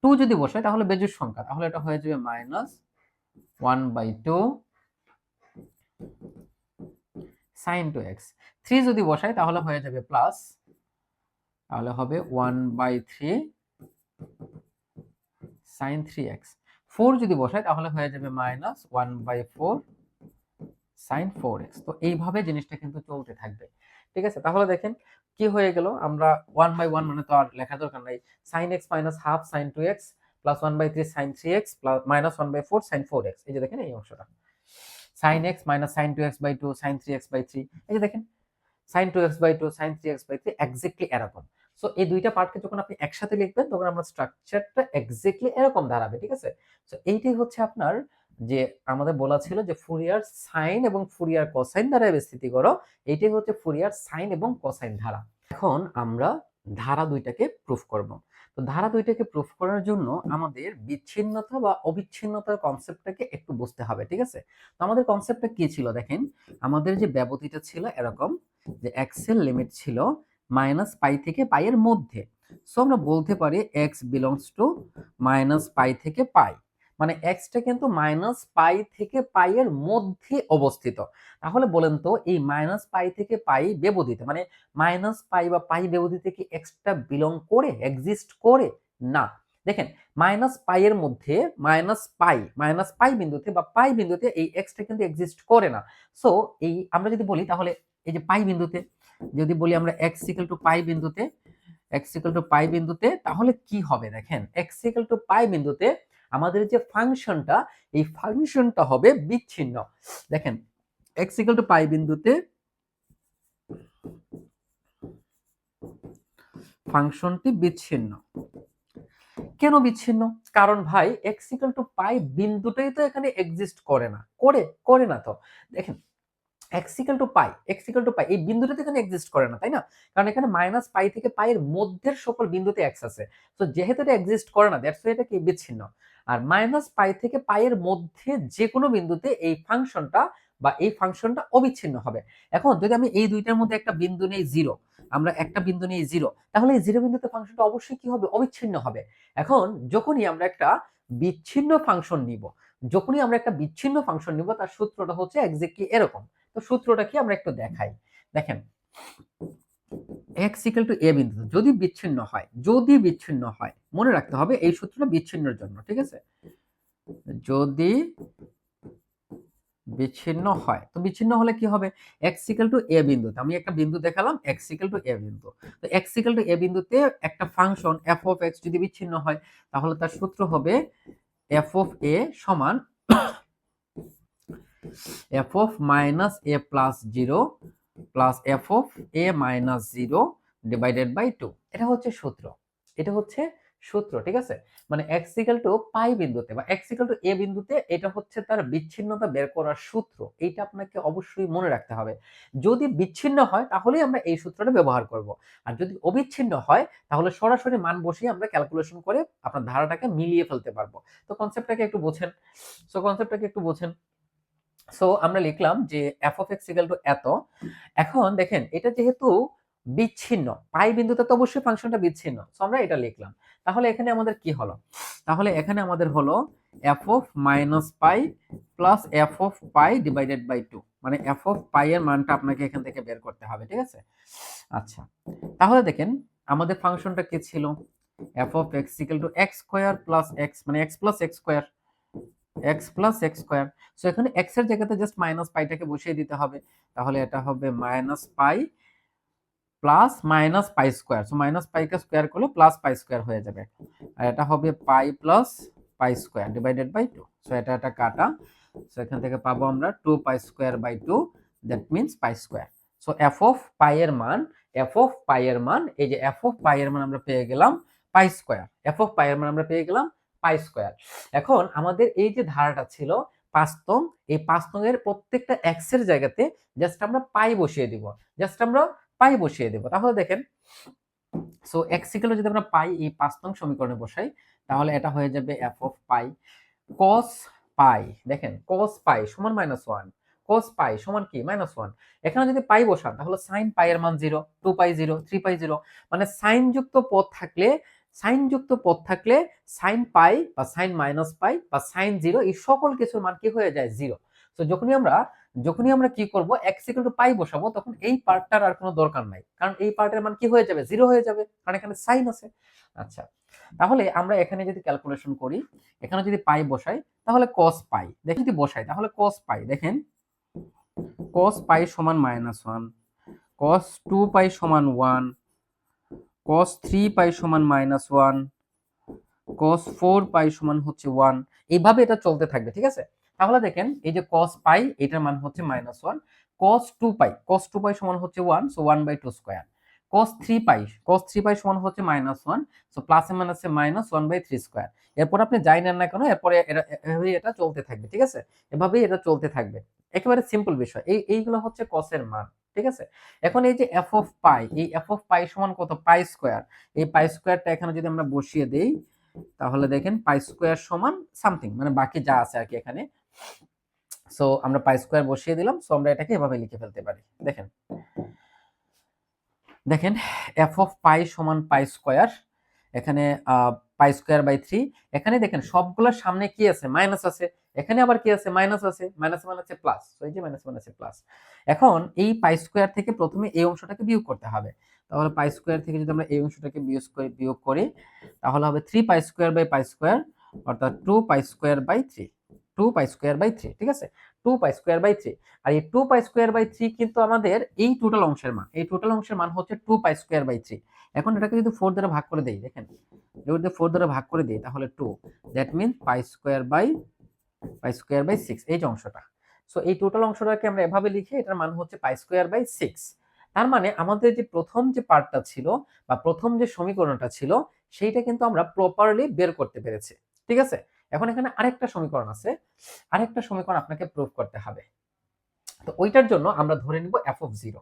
2 যদি বসাই তাহলে বেজোড় সংখ্যা, তাহলে এটা হয়ে যাবে -1/2 সাইন টু এক্স। 3 যদি বসাই তাহলে হয়ে যাবে প্লাস, তাহলে হবে 1/3 সাইন 3x। 4 যদি বসাই তাহলে হয়ে যাবে মাইনাস 1/4 সাইন 4x। তো এইভাবে জিনিসটা কিন্তু চলতে থাকবে, ঠিক আছে। তাহলে দেখেন কি হয়ে গেল, আমরা 1/1 মানে তো আর লেখা দরকার নাই, sine x minus half sine 2x plus 1/3 sine 3x plus minus 1/4 sine 4x। এই যে দেখেন এই অংশটা, sine x minus sine 2x/2 sine 3x/3। এই যে দেখেন sine 2x/2 sine 3x/3 exactly এরকম। সো এই দুইটা পার্টকে যখন আপনি একসাথে লিখবেন তখন আমরা স্ট্রাকচারটা এক্স্যাক্টলি এরকম দাঁড়াবে, ঠিক আছে। সো এইটাই হচ্ছে আপনার যে আমাদের বলা ছিল যে ফুরিয়ার সাইন এবং ফুরিয়ার কোসাইন দ্বারা বিস্তৃতি করো, এইটাই হচ্ছে ফুরিয়ার সাইন এবং কোসাইন ধারা। এখন আমরা ধারা দুইটাকে প্রুফ করব। তো ধারা দুইটাকে প্রুফ করার জন্য আমাদের বিচ্ছিন্নতা বা অবিচ্ছিন্নতার কনসেপ্টটাকে একটু বুঝতে হবে, ঠিক আছে। তো আমাদের কনসেপ্টটা কি ছিল দেখেন, আমাদের যে ব্যবধিটা ছিল এরকম যে এক্স এর লিমিট ছিল মাইনাস পাই থেকে পাই এর মধ্যে। সো আমরা বলতে পারি x belongs to minus pi থেকে পাই, মানে এক্সটা কিন্তু মাইনাস পাই থেকে পাই এর মধ্যে অবস্থিত। তাহলে বলেন তো এই মাইনাস পাই থেকে পাই ব্যবধিতে, মানে মাইনাস পাই বা পাই ব্যবধিতে কি এক্সটা বিলং করে, এক্সিস্ট করে? না। দেখেন মাইনাস পাই এর মধ্যে মাইনাস পাই বিন্দুতে বা পাই বিন্দুতে এই এক্সটা কিন্তু এক্সিস্ট করে না। সো এই আমরা যদি বলি তাহলে এই যে পাই বিন্দুতে যদি বলি আমরা এক্স ইকুয়াল টু পাই বিন্দুতে, এক্স ইকুয়াল টু পাই বিন্দুতে তাহলে কি হবে দেখেন, এক্স ইকুয়াল টু পাই বিন্দুতে আমাদের যে ফাংশনটা, এই ফাংশনটা হবে বিচ্ছিন্ন। দেখেন এক্স ইকুয়াল টু পাই বিন্দুতে ফাংশনটি বিচ্ছিন্ন। কেন বিচ্ছিন্ন? কারণ ভাই এক্স ইকুয়াল টু পাই বিন্দুটাই তো এখানে এক্সিস্ট করে না, করে না তো। দেখেন এক্স ইকুয়াল টু পাই এই বিন্দুটাতে এখানে এক্সিস্ট করে না, তাই না? কারণ এখানে মাইনাস পাই থেকে পাই এর মধ্যের সকল বিন্দুতে এক্স আছে। তো যেহেতু এটা এক্সিস্ট করে না দ্যাটস ওয়াই এটা কি বিচ্ছিন্ন। আর মাইনাস পাই থেকে পাই এর মধ্যে যে কোনো বিন্দুতে এই ফাংশনটা বা এই ফাংশনটা অবিচ্ছিন্ন হবে। এখন যদি আমি এই দুইটার মধ্যে একটা বিন্দু নেই জিরো, আমরা একটা বিন্দু নেই জিরো, তাহলে এই জিরো বিন্দুতে ফাংশনটা অবশ্যই কি হবে, অবিচ্ছিন্ন হবে। এখন যখনই আমরা একটা বিচ্ছিন্ন ফাংশন নিব, তার সূত্রটা হচ্ছে এক্স্যাক্টলি এরকম। তো সূত্রটা কি আমরা একটু দেখাই। দেখেন x ইকুয়াল টু a বিন্দু যদি বিচ্ছিন্ন হয় মনে রাখতে হবে এই সূত্রটা বিচ্ছিন্নের জন্য, ঠিক আছে। যদি বিচ্ছিন্ন হয়, তো বিচ্ছিন্ন হলে কি হবে, x ইকুয়াল টু a বিন্দুতে আমি একটা বিন্দু দেখালাম x ইকুয়াল টু a বিন্দু। তো x ইকুয়াল টু a বিন্দুতে একটা ফাংশন f অফ x যদি বিচ্ছিন্ন হয় তাহলে তার সূত্র হবে f অফ a সমান f of minus a plus 0 plus f of a minus 0 divided by 2। এটা হচ্ছে সূত্র, ঠিক আছে। মানে x equal to পাই বিন্দুতে বা x equal to a বিন্দুতে এটা হচ্ছে তার বিচ্ছিন্নতা বের করার সূত্র। এইটা আপনাকে অবশ্যই মনে রাখতে হবে। যদি বিচ্ছিন্ন হয় তাহলেই আমরা এই সূত্রটা ব্যবহার করব। আর যদি অবিচ্ছিন্ন হয় তাহলে সরাসরি মান বসিয়ে আমরা ক্যালকুলেশন করে আপনার ধারাটাকে মিলিয়ে ফেলতে পারবো। তো কনসেপ্টটাকে একটু বোঝেন। সো আমরা লিখলাম যে f of x equal to এত। এখন দেখেন এটা যেহেতু বিচ্ছিন্ন, পাই বিন্দুতে তো অবশ্যই ফাংশনটা বিচ্ছিন্ন, সো আমরা এটা লিখলাম। তাহলে এখানে আমাদের কি হলো, হলো f of minus pi plus f of pi divided by 2, মানে f of পাই এর মানটা আপনাকে এখান থেকে বের করতে হবে, ঠিক আছে। আচ্ছা তাহলে দেখেন আমাদের ফাংশনটা কি ছিল, f of x equal to x square plus x, মানে x plus x square, x plus x square. So এখানে x এর জায়গাতে জাস্ট মাইনাস পাইটাকে বসিয়ে দিতে হবে, তাহলে এটা হবে minus pi plus minus pi square. So minus পাইকে স্কয়ার করলে প্লাস পাই স্কয়ার হয়ে যাবে, আর এটা হবে pi plus pi square divided by 2। So এটা কাটা, সো এখান থেকে পাবো আমরা 2 pi square by 2, that means pi square. So f of pi এর মান, এই যে f অফ পাই এর মান আমরা পেয়ে গেলাম পাই স্কয়ার, পাই স্কয়ার। এখন আমাদের এই যে ধারাটা ছিল পাঁচতম, এই পাঁচতম এর প্রত্যেকটা x এর জায়গাতে জাস্ট আমরা পাই বসিয়ে দিব, তাহলে দেখেন সো x ইকুয়াল যদি আমরা পাই এই পাঁচতম সমীকরণে বসাই তাহলে এটা হয়ে যাবে f অফ পাই cos পাই। দেখেন cos পাই সমান -1, cos পাই সমান কি -1। এখানে যদি পাই বসান তাহলে sin পাই এর মান 0, 2 পাই 0, 3 পাই 0, মানে সাইন যুক্ত পদ থাকলে sin পাই বা sin মাইনাস পাই বা sin 0 এই সকল কিছুর মান কি হয়ে যায় 0। তো যখনই আমরা যখনই আমরা কি করব x ইকুয়াল টু পাই বসাবো, তখন এই পার্টটার আর কোনো দরকার নাই, কারণ এই পার্টের মান কি হয়ে যাবে, 0 হয়ে যাবে, কারণ এখানে সাইন আছে। আচ্ছা, তাহলে আমরা এখানে যদি ক্যালকুলেশন করি, এখানে যদি পাই বসাই তাহলে cos পাই, দেখেন যদি বসাই তাহলে cos পাই, দেখেন cos পাই সমান -1, cos 2 পাই সমান 1, cos 3 পাই সমান -1, cos 4 পাই সমান হচ্ছে 1, এইভাবে এটা চলতে থাকবে, ঠিক আছে। তাহলে দেখেন এই যে cos পাই এটার মান হচ্ছে -1, cos 2 পাই সমান হচ্ছে 1, সো 1/2 স্কয়ার, cos 3 পাই সমান হচ্ছে -1, সো প্লাসে মাইনাসে -1/3 স্কয়ার। এরপর আপনি যাই নেন না কেন, এরপরে এভাবেই এটা চলতে থাকবে, ঠিক আছে, এভাবেই এটা চলতে থাকবে, একেবারে সিম্পল বিষয়। এইগুলো হচ্ছে cos এর মান, ঠিক আছে। এখন এই যে f অফ পাই, এই f অফ পাই সমান কত, পাই স্কয়ার, এই পাই স্কয়ারটা এখানে যদি আমরা বসিয়ে দেই তাহলে দেখেন পাই স্কয়ার সমান সামথিং, মানে বাকি যা আছে আর কি এখানে, সো আমরা পাই স্কয়ার বসিয়ে দিলাম, সো আমরা এটাকে এভাবে লিখে ফেলতে পারি। দেখেন দেখেন f অফ পাই সমান পাই স্কয়ার, এখানে পাই স্কয়ার বাই 3, এখানে দেখেন সবগুলোর সামনে কি আছে, মাইনাস আছে, এখানে আবার কি আছে, মাইনাস আছে, মাইনাস মানে হচ্ছে প্লাস, তো এই যে মাইনাস মানে হচ্ছে প্লাস। এখন এই পাই স্কয়ার থেকে প্রথমে এই অংশটাকে বিয়োগ করতে হবে, তাহলে পাই স্কয়ার থেকে যদি আমরা এই অংশটাকে বিয়োগ করি তাহলে হবে 3 pi square by pi square, অর্থাৎ 2 pi square by 3, 2 pi square by 3, ঠিক আছে, 2 পাই স্কয়ার বাই 3। আর এই 2 পাই স্কয়ার বাই 3 কিন্তু আমাদের এই টোটাল অংশের মান, এই টোটাল অংশের মান হচ্ছে 2 পাই স্কয়ার বাই 3। এখন এটাকে যদি 4 দ্বারা ভাগ করে দেই, দেখেন যদি 4 দ্বারা ভাগ করে দেই তাহলে 2, that mean pi square by 6, এই যে অংশটা। সো এই টোটাল অংশটাকে আমরা এভাবে লিখি, এটার মান হচ্ছে পাই স্কয়ার বাই 6। তার মানে আমাদের যে প্রথম যে পার্টটা ছিল বা প্রথম যে সমীকরণটা ছিল সেইটা কিন্তু আমরা প্রপারলি বের করতে পেরেছি, ঠিক আছে। এখন এখানে আরেকটা সমীকরণ আছে, আরেকটা সমীকরণ আপনাকে প্রুফ করতে হবে। তো ওইটার জন্য আমরা ধরে নিব f অফ 0।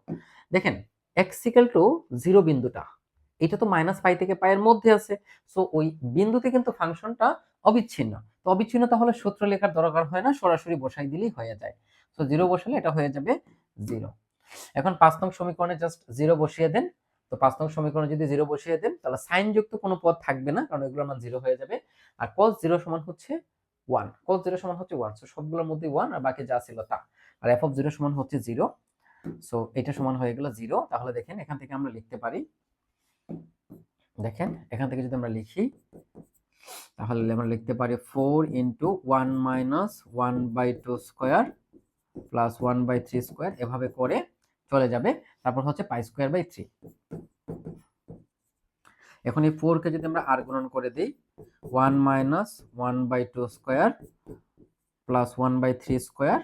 দেখেন x ইকুয়াল টু 0 বিন্দুটা, এটা তো মাইনাস পাই থেকে পাই এর মধ্যে আছে, সো ওই বিন্দুতে কিন্তু ফাংশনটা অবিচ্ছিন্ন। তো অবিচ্ছিন্ন তাহলে সূত্র লেখার দরকার হয় না, সরাসরি বসাই দিলেই হয়ে যায়। সো 0 বসালে এটা হয়ে যাবে 0। এখন 5 নং সমীকরণে জাস্ট 0 বসিয়ে দেন। তো 5 নং সমীকরণে যদি 0 বসিয়ে দেন তাহলে সাইন যুক্ত কোনো পদ থাকবে না, কারণ এগুলোর মান 0 হয়ে যাবে। আর cos 0 সমান হচ্ছে 1, cos 0 সমান হচ্ছে 1, সো সবগুলোর মধ্যে 1 আর বাকি যা ছিল তা। আর f অফ 0 সমান হচ্ছে 0, সো এটা সমান হয়ে গেল 0। তাহলে দেখেন এখান থেকে আমরা লিখতে পারি, দেখেন এখান থেকে যদি আমরা লিখি তাহলে আমরা লিখতে পারি 4 into 1 minus 1/2 square plus 1/3 square, এভাবে করে চলে যাবে, তারপর হচ্ছে পাই স্কয়ার বাই 3। এখন এই 4 কে যদি আমরা আর গুণন করে দেই 1 মাইনাস 1/2 স্কয়ার প্লাস 1/3 স্কয়ার,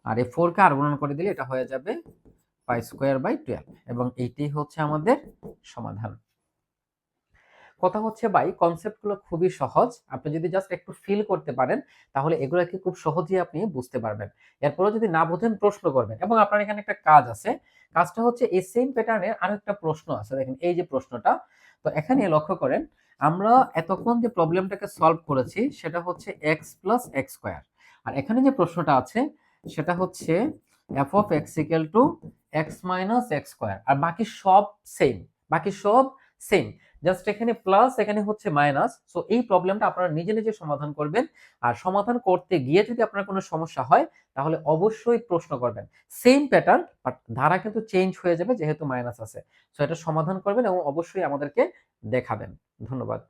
আর এই 4 কে আর গুণন করে দিলে এটা হয়ে যাবে পাই স্কয়ার বাই 12, এবং এইটাই হচ্ছে আমাদের সমাধান। কথা হচ্ছে ভাই কনসেপ্টগুলো খুবই সহজ, আপনি যদি জাস্ট একটু ফিল করতে পারেন তাহলে এগুলোকে খুব সহজেই আপনি বুঝতে পারবেন। এরপরেও যদি না বোঝেন প্রশ্ন করবেন, এবং আপনার এখানে একটা কাজ আছে, কাজটা হচ্ছে এই সেম প্যাটার্নের আরেকটা প্রশ্ন আছে, দেখেন এই যে প্রশ্নটা। তো এখানে লক্ষ্য করেন আমরা এতক্ষণ যে প্রবলেমটাকে সলভ করেছি সেটা হচ্ছে x প্লাস এক্স স্কোয়ার, আর এখানে যে প্রশ্নটা আছে সেটা হচ্ছে f of x equal to x minus X square, আর বাকি সব সেম, বাকি সব সেম, জাস্ট এখানে প্লাস এখানে হচ্ছে মাইনাস। সো এই প্রবলেমটা আপনারা নিজে নিজে সমাধান করবেন, আর সমাধান করতে গিয়ে যদি আপনার কোনো সমস্যা হয় তাহলে অবশ্যই প্রশ্ন করবেন। সেম প্যাটার্ন বাট ধারা কিন্তু চেঞ্জ হয়ে যাবে যেহেতু মাইনাস আছে। সো এটা সমাধান করবেন এবং অবশ্যই আমাদেরকে দেখাবেন। ধন্যবাদ।